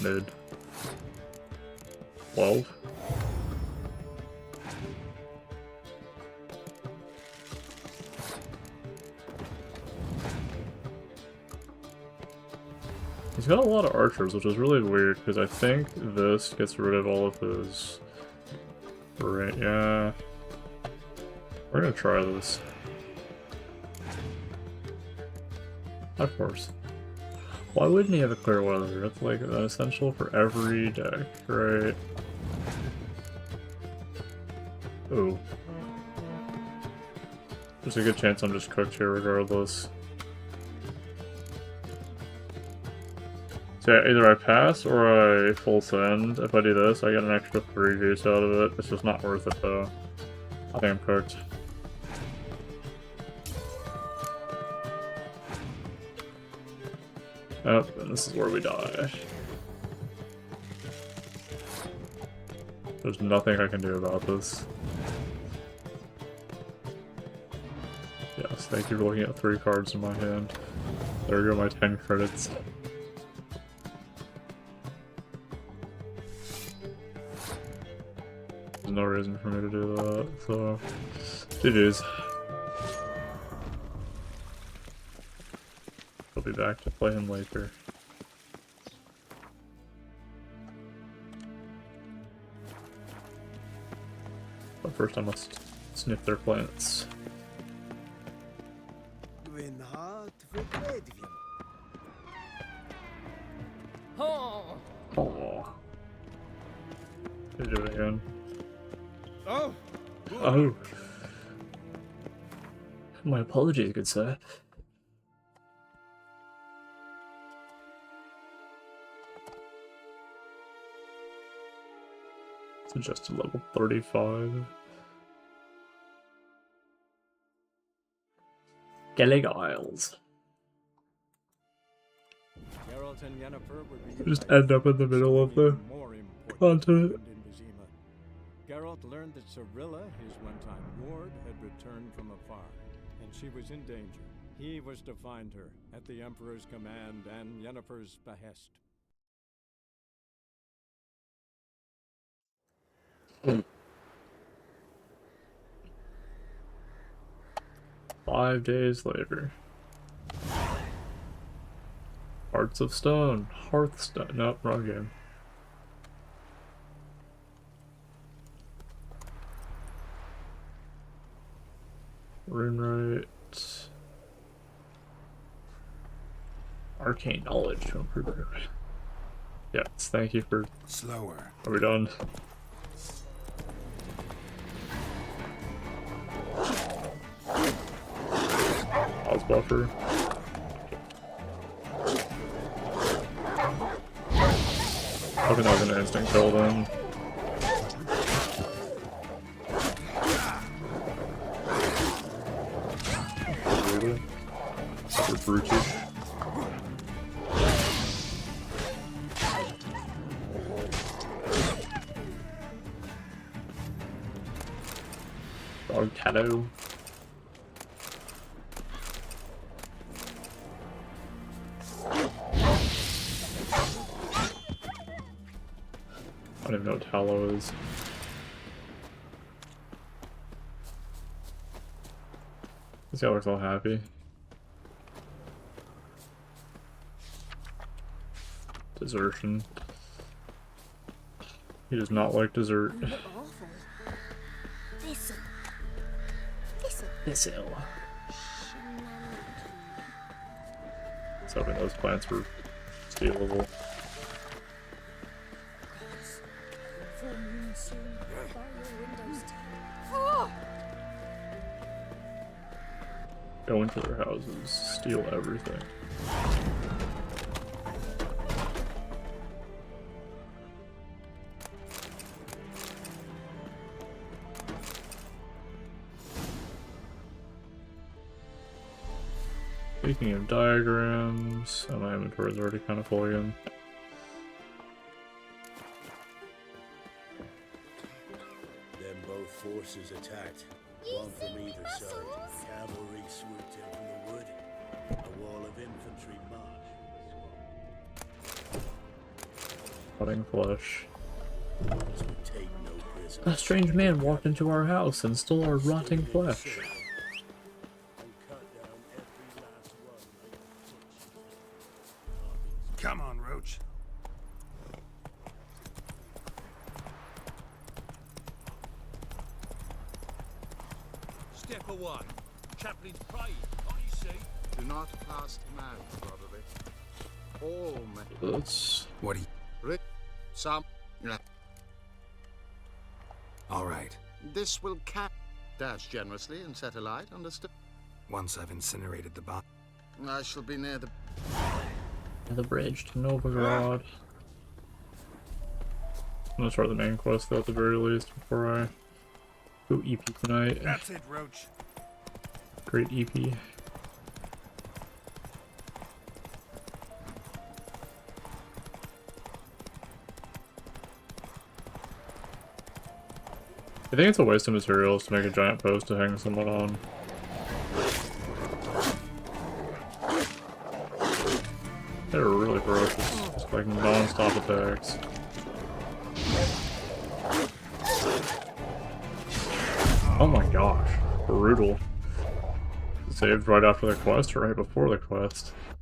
Mid. 12. He's got a lot of archers, which is really weird, because I think this gets rid of all of his... Right, yeah. We're gonna try this. Of course. Why wouldn't he have a clear weather? It's like an essential for every deck, right? Ooh. There's a good chance I'm just cooked here regardless. So yeah, either I pass or I full send. If I do this, I get an extra 3 juice out of it. It's just not worth it though. I think I'm cooked. Yep, and this is where we die. There's nothing I can do about this. Yes, thank you for looking at 3 cards in my hand. There go my 10 credits. There's no reason for me to do that, so... GG's. I'll be back to play him later. But first I must sniff their plants. Oh. They do it again. Oh! Oh. My apologies, good sir. Suggested level 35. Gaelic Isles. Geralt and Yennefer would Just end up in the middle of the continent. in Vizima. Geralt learned that Cirilla, his one-time ward, had returned from afar, and she was in danger. He was to find her at the Emperor's command and Yennefer's behest. 5 days later. Hearts of Stone. Hearthstone. Nope, wrong game. Runewright. Arcane knowledge to improve it. Yes, thank you for. Slower. Are we done? Pause buffer. I think that was an instant kill then. Brutal. Super brutish. Dog Cato. I don't even know what Tallow is. This guy looks all happy. Desertion. He does not like dessert. Thistle. Let's hoping those plants were stealable. Go into their houses, steal everything. Speaking of diagrams, oh, my inventory is already kind of full again. Then both forces attacked, one from either side. Cavalry swooped in from the wood. A wall of infantry marched. Rotting flesh. This would take no prisoners. A strange man walked into our house and stole our rotting flesh. Come on, Roach. Step away. Chaplain's praying, can't you see? Do not cast him out, brotherly. All men. Let's. What do you... Some. All right. This will dash generously and set alight, understood? Once I've incinerated the body. I shall be near the... The bridge to Novigrad. I'm gonna start the main quest though at the very least before I go EP tonight. That's it, Roach. Great EP. I think it's a waste of materials to make a giant post to hang someone on. They're really ferocious. Just like non-stop attacks. Oh my gosh. Brutal. Saved right after the quest or right before the quest? I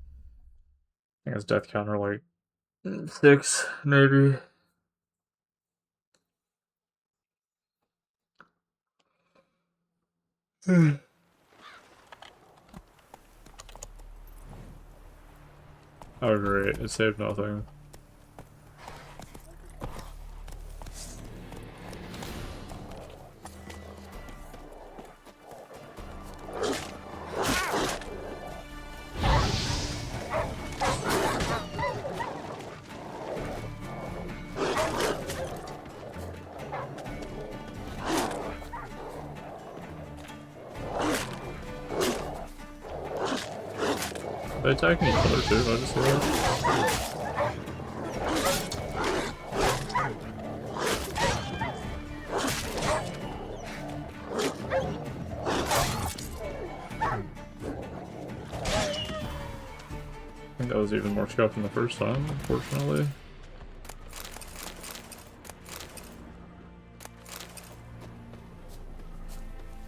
think it's death counter like 6, maybe. Oh great, it saved nothing. They attacking each other too, I just realized. I think that was even more scuffed than the first time, unfortunately.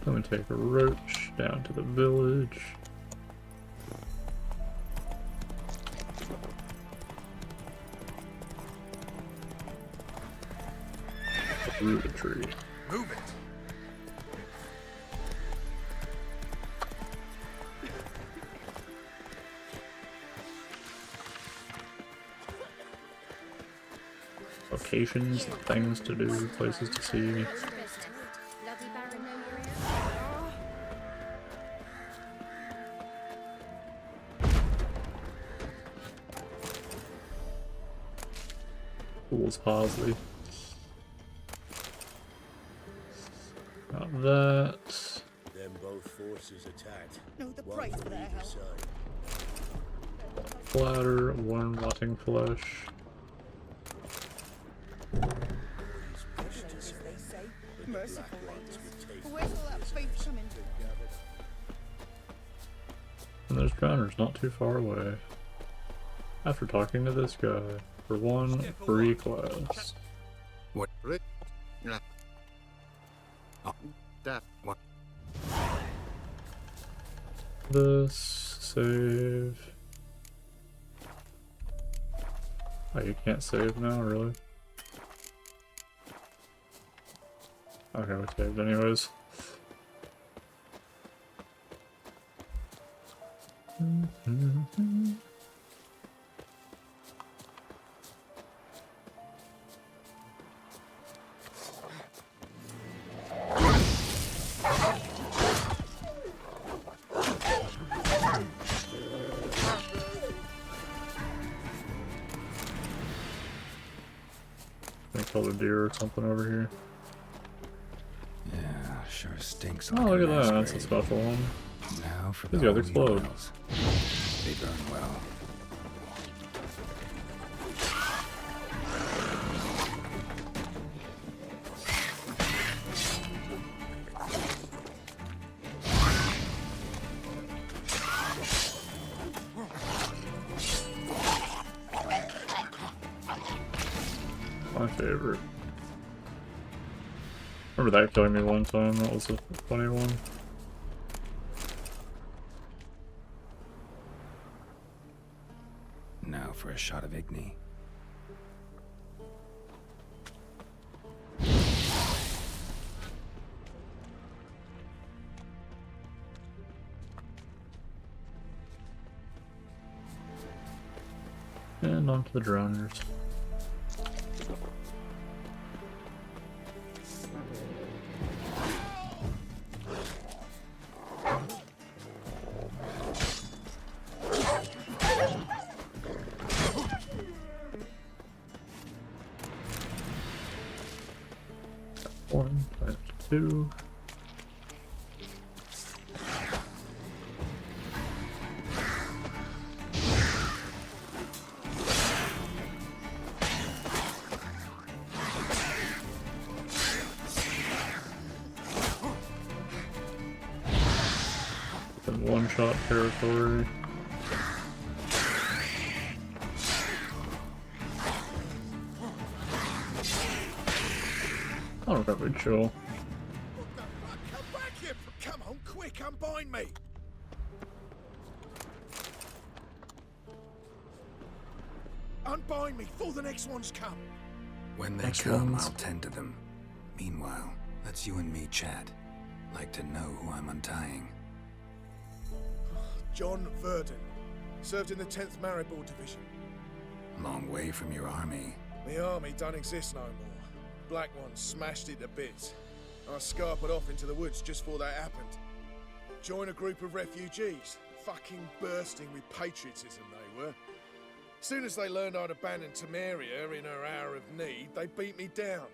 Let me take a roach down to the village. Root a tree. Move it. Locations, things to do, places to see. Fool's Parsley. Got that. Then both forces attacked. No, the One price from for their either help. side. Flatter, one rotting flesh. Boys pushed to surrender, but the Merciful black ones would take Where's all that faith coming? And there's drowners not too far away. After talking to this guy for one free class. What? Oh, that what? This save. Oh, you can't save now, really? Okay, we saved anyways. I killed a deer or something over here. Yeah, sure stinks. Oh, like look a at that. mass That's a grave. special one. Now for These the guys holy explode. oils. They burn well. My favorite. Remember that killing me one time? That was a funny one. Now for a shot of Igni. And on to the drowners. One, times two. In one-shot territory. Oh, probably chill. What the fuck? Come back here! Come on, quick, unbind me! Unbind me before the next ones come! When they Next come, ones. I'll tend to them. Meanwhile, let's you and me chat. Like to know who I'm untying. John Verdon. Served in the 10th Maribor Division. Long way from your army. The army don't exist no more. Black ones smashed it to bits. I scarpered off into the woods just before that happened. Joined a group of refugees. Fucking bursting with patriotism they were. Soon as they learned I'd abandoned Temeria in her hour of need, they beat me down.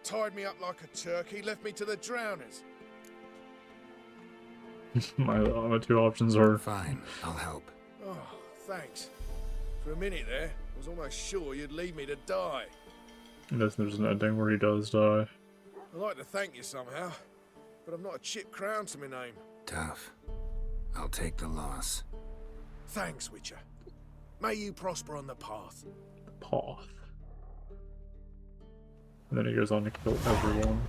Tied me up like a turkey, left me to the drowners. My two options are Fine, I'll help. Oh, Thanks. For a minute there, I was almost sure you'd leave me to die. And there's an ending where he does die. I'd like to thank you somehow, but I've not a chip crown to my name. Tough. I'll take the loss. Thanks, Witcher. May you prosper on the path. Path. And then he goes on to kill everyone.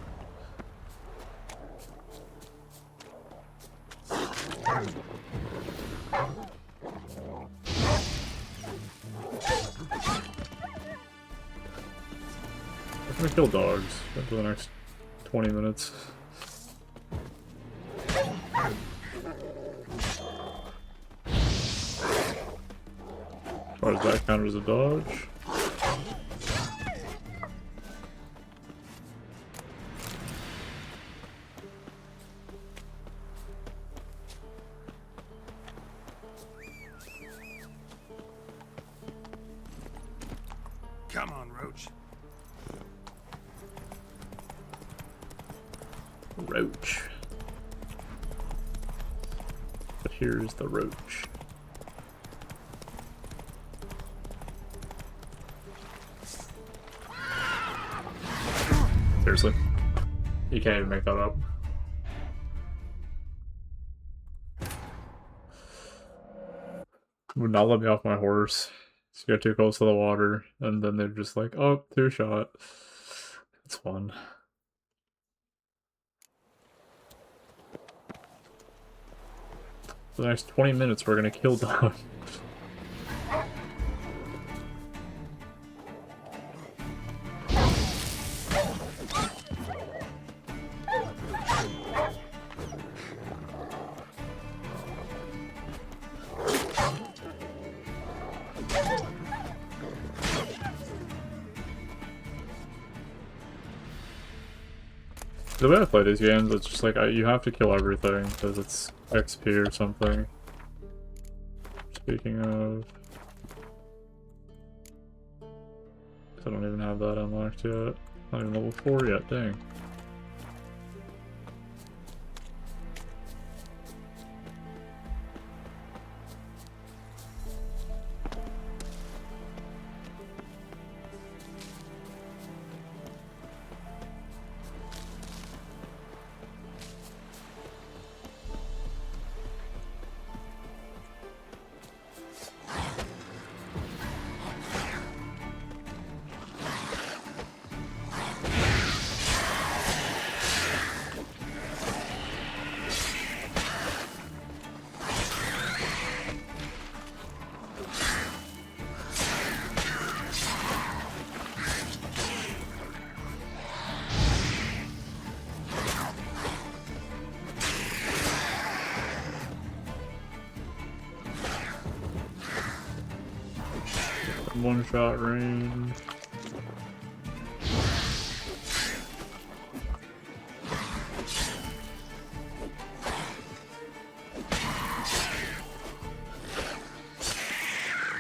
I'm gonna kill dogs for the next 20 minutes. Or does that count as a dodge? Come on, Roach. Roach. But here's the roach. Seriously? You can't even make that up. Would not let me off my horse. So you got too close to the water, and then they're just like, oh, 2-shot. It's fun. For the next 20 minutes, we're gonna kill dogs. The way I play these games, it's just like, you have to kill everything, because it's XP or something. Speaking of... I don't even have that unlocked yet. Not even level 4 yet, dang. One-shot range.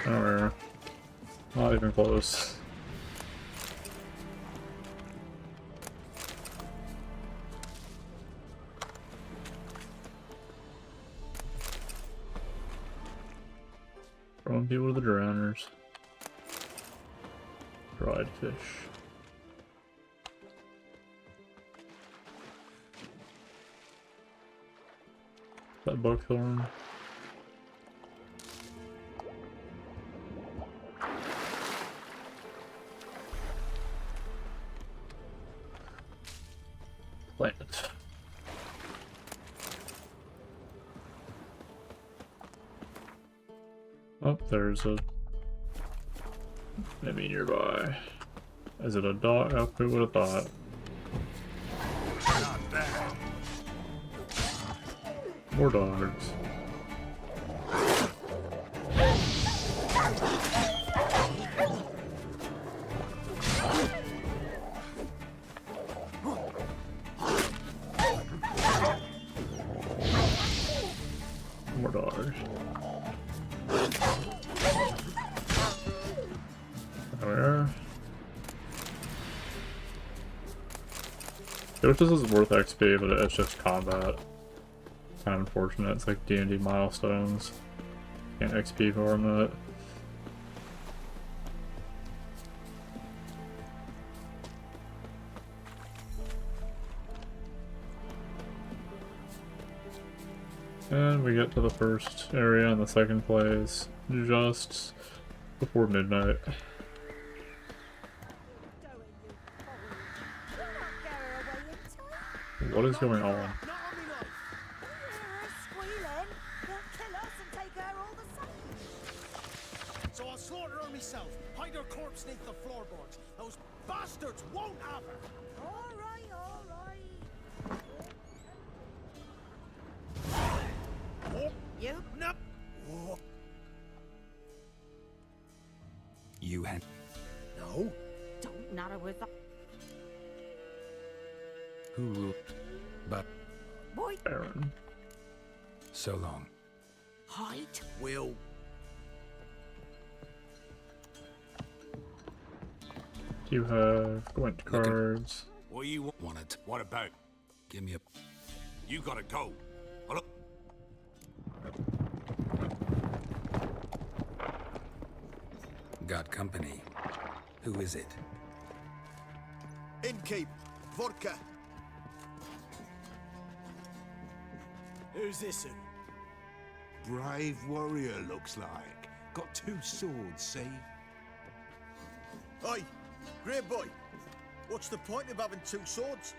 Nowhere. Not even close. Throwing people to the drowners. Dried fish. That buckthorn. Plant. Oh, there's a enemy nearby. Is it a dog? Oh, who would have thought? Not bad. More dogs. More dogs. Where? Which is worth XP, but it's just combat. Kind of unfortunate. It's like D&D milestones. Can't XP for him that. And we get to the first area in the second place just before midnight. What is going on? So I'll slaughter her myself. Hide her corpse neath the floorboards. Those bastards won't have her. All right, all right. You? Nope. You had... No. Don't natter with the... Who ruled? But... Boy. Baron. So long. Height. Will. Do you have Gwent cards? What do you Want it? What about? Give me a... You gotta go. Hello? Got company. Who is it? Innkeep. Vodka. Who's this? Brave warrior, looks like. Got 2 swords, see? Oi, grey boy. What's the point of having 2 swords?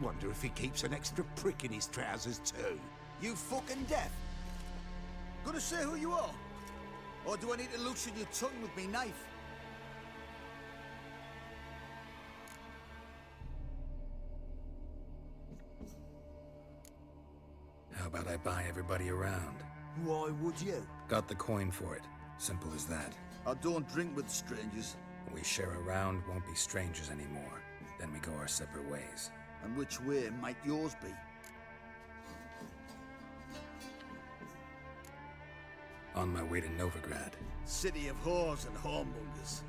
Wonder if he keeps an extra prick in his trousers too. You fucking deaf? Gonna say who you are? Or do I need to loosen your tongue with me knife? How about I buy everybody around? Why would you? Got the coin for it. Simple as that. I don't drink with strangers. We share a round, won't be strangers anymore. Then we go our separate ways. And which way might yours be? On my way to Novigrad. City of whores and whoremongers.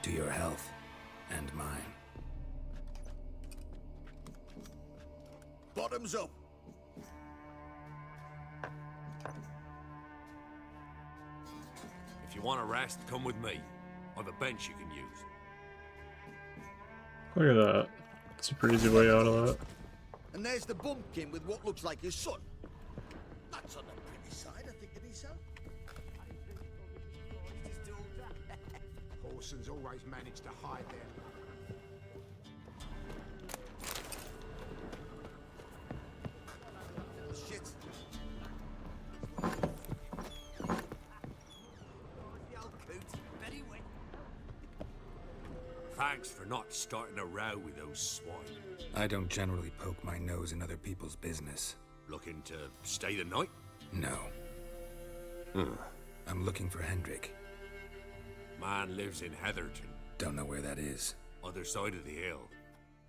To your health. And mine. Bottoms up. If you want a rest, come with me. Or the bench you can use. Look at that. Super easy way out of that. And there's the bumpkin with what looks like his son. That's on the pretty side, I think, of himself. Horson's always managed to hide them. Shit. Thanks for not starting a row with those swine. I don't generally poke my nose in other people's business. Looking to stay the night? No. I'm looking for Hendrik. Man lives in Heatherton. Don't know where that is. Other side of the hill.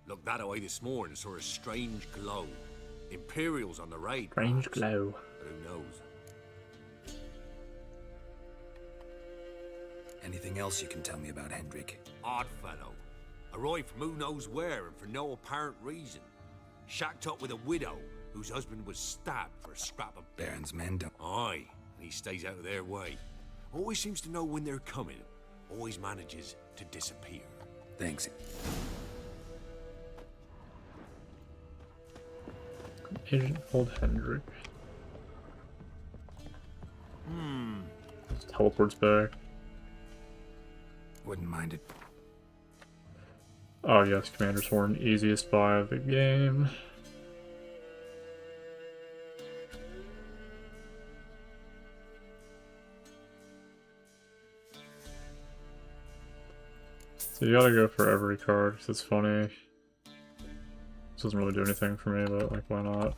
Looked that away this morning, saw a strange glow. Imperials on the raid. Strange perhaps. glow. But who knows? Anything else you can tell me about Hendrik? Odd fellow. Arrived from who knows where and for no apparent reason. Shacked up with a widow whose husband was stabbed for a scrap of... Baron's men don't... Aye, and he stays out of their way. Always seems to know when they're coming. Always manages to disappear. Thanks. Agent Old Hendrik. Teleports back. Wouldn't mind it. Oh yes, Commander's Horn, easiest buy of the game. So you gotta go for every card, because it's funny. This doesn't really do anything for me, but like, why not?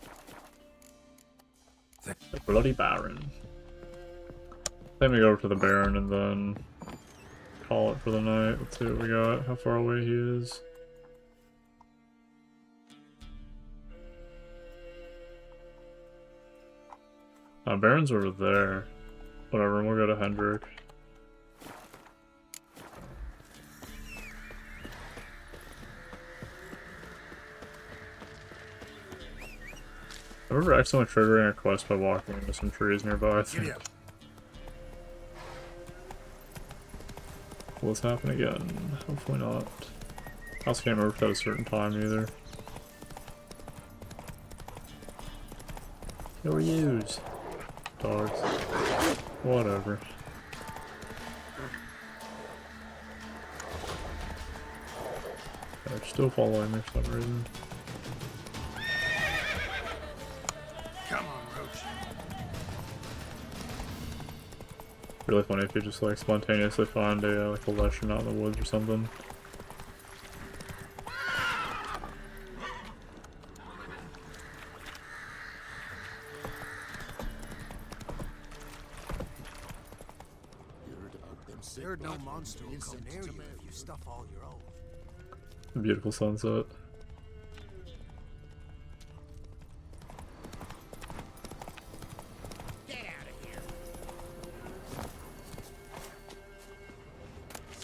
The Bloody Baron. Then we go over to the Baron and then call it for the night. Let's see what we got, how far away he is. Baron's over there. Whatever, we'll go to Hendrik. I remember accidentally triggering a quest by walking into some trees nearby, I think. Will this happen again? Hopefully not. I also can't remember if that was a certain time either. No use. Dogs. Whatever. They're still following me for some reason. Come on, Roach. Really funny if you just like spontaneously find a like a lesson out in the woods or something. You're no monster will come near you if you stuff all your own. Beautiful sunset. Get out of here.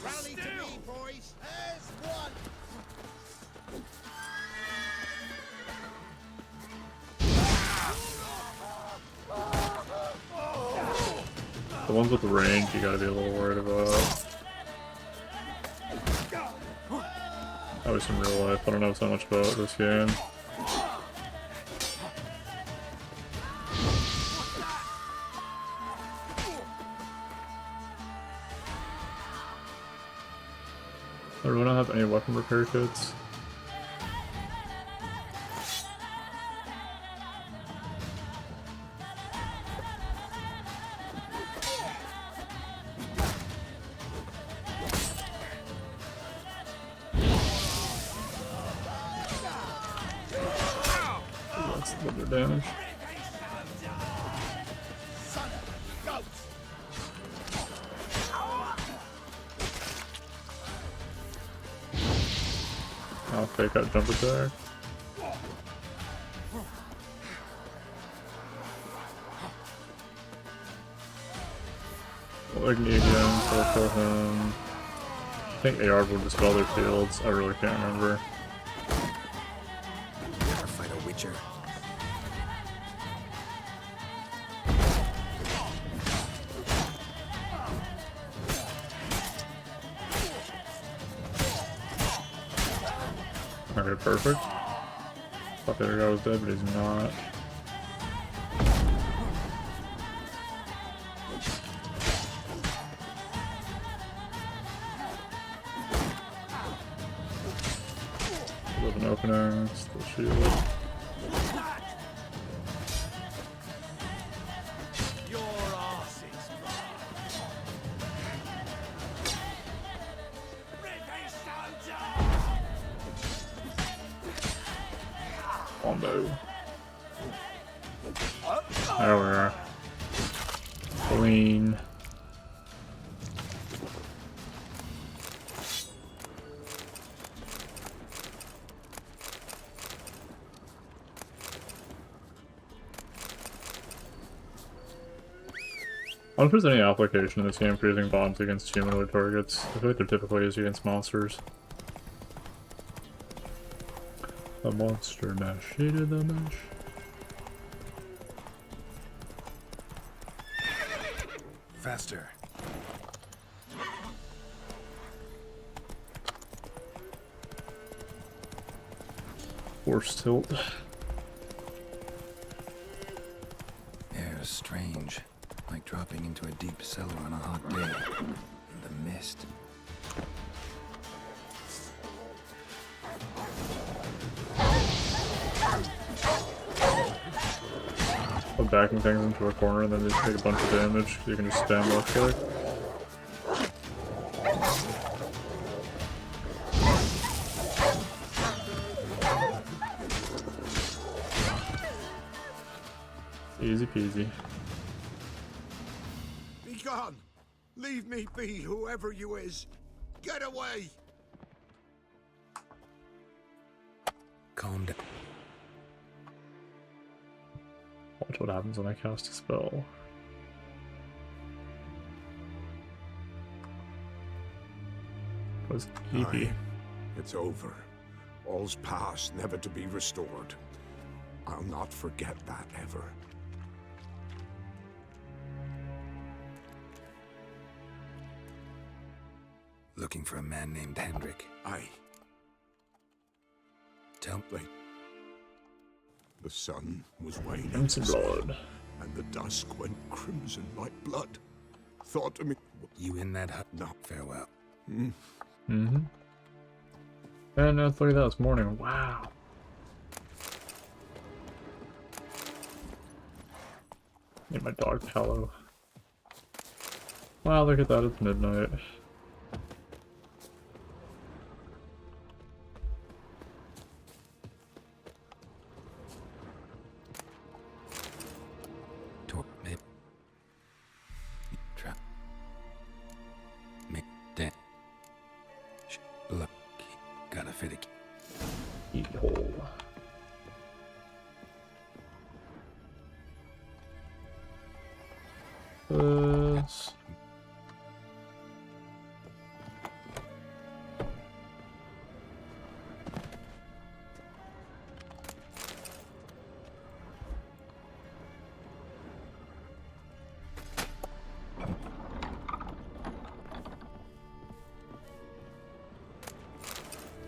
Rally to me, boys. As one. The ones with the range you gotta be a little worried about. Obviously in real life, I don't know so much about this game. I really don't have any weapon repair kits. That's a little bit of damage. I'll fake out jump attack. We'll ignite again, so I'll kill him. I think AR will dispel their fields. I really can't remember. Never fight a witcher. Okay, perfect. Thought the other guy was dead, but he's not. Still have an opening, still shield. Combo. There we are. Clean. I wonder if there's any application in this game for using bombs against humanoid targets. I feel like they're typically used against monsters. The monster mesh. Hated the mesh. Faster. Force tilt. Air's strange. Like dropping into a deep cellar on a hot day. In the mist. I'm backing things into a corner and then they take a bunch of damage. You can just spam left click. Easy peasy. Be gone! Leave me be, whoever you is! Get away! Calm down. Watch what happens when I cast a spell. Was creepy. Aye, it's over. All's past, never to be restored. I'll not forget that ever. Looking for a man named Hendrik. Aye. Tell me. The sun was waning, And some blood. and the dusk went crimson like blood. Thought to me, You in that hut? no. Farewell. Mm-hmm. And look at that, it's morning. Wow. Need my dog Paolo. Wow, look at that, it's midnight. Gotta fit it. Eat hole.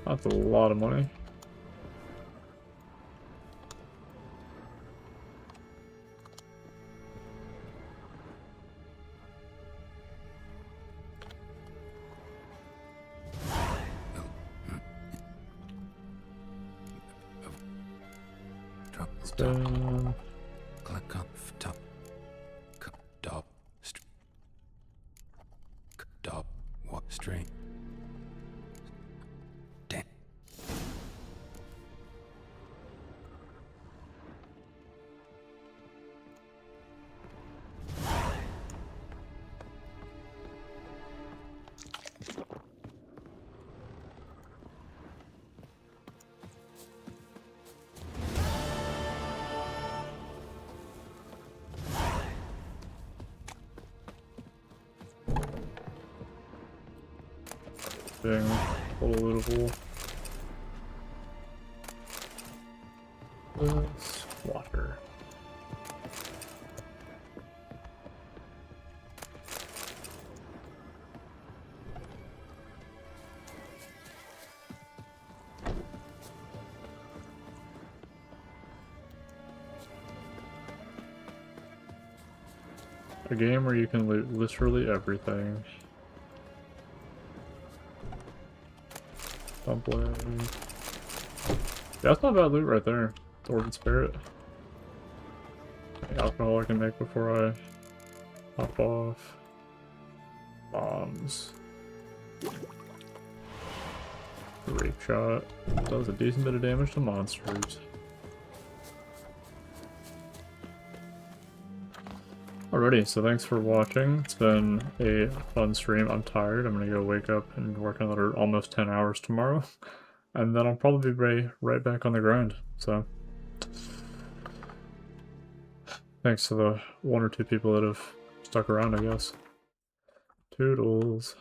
That's a lot of money. Stone. Click up top. Dop. Dop. What string? Damn. Being lootable. Water. A game where you can loot literally everything. Dumpling. Yeah, that's not bad loot right there. Dwarven Spirit. Alcohol I can make before I hop off. Bombs. Grape shot. Does a decent bit of damage to monsters. Alrighty, so thanks for watching. It's been a fun stream. I'm tired. I'm gonna go wake up and work another almost 10 hours tomorrow. And then I'll probably be right back on the grind. So, thanks to the 1 or 2 people that have stuck around, I guess. Toodles.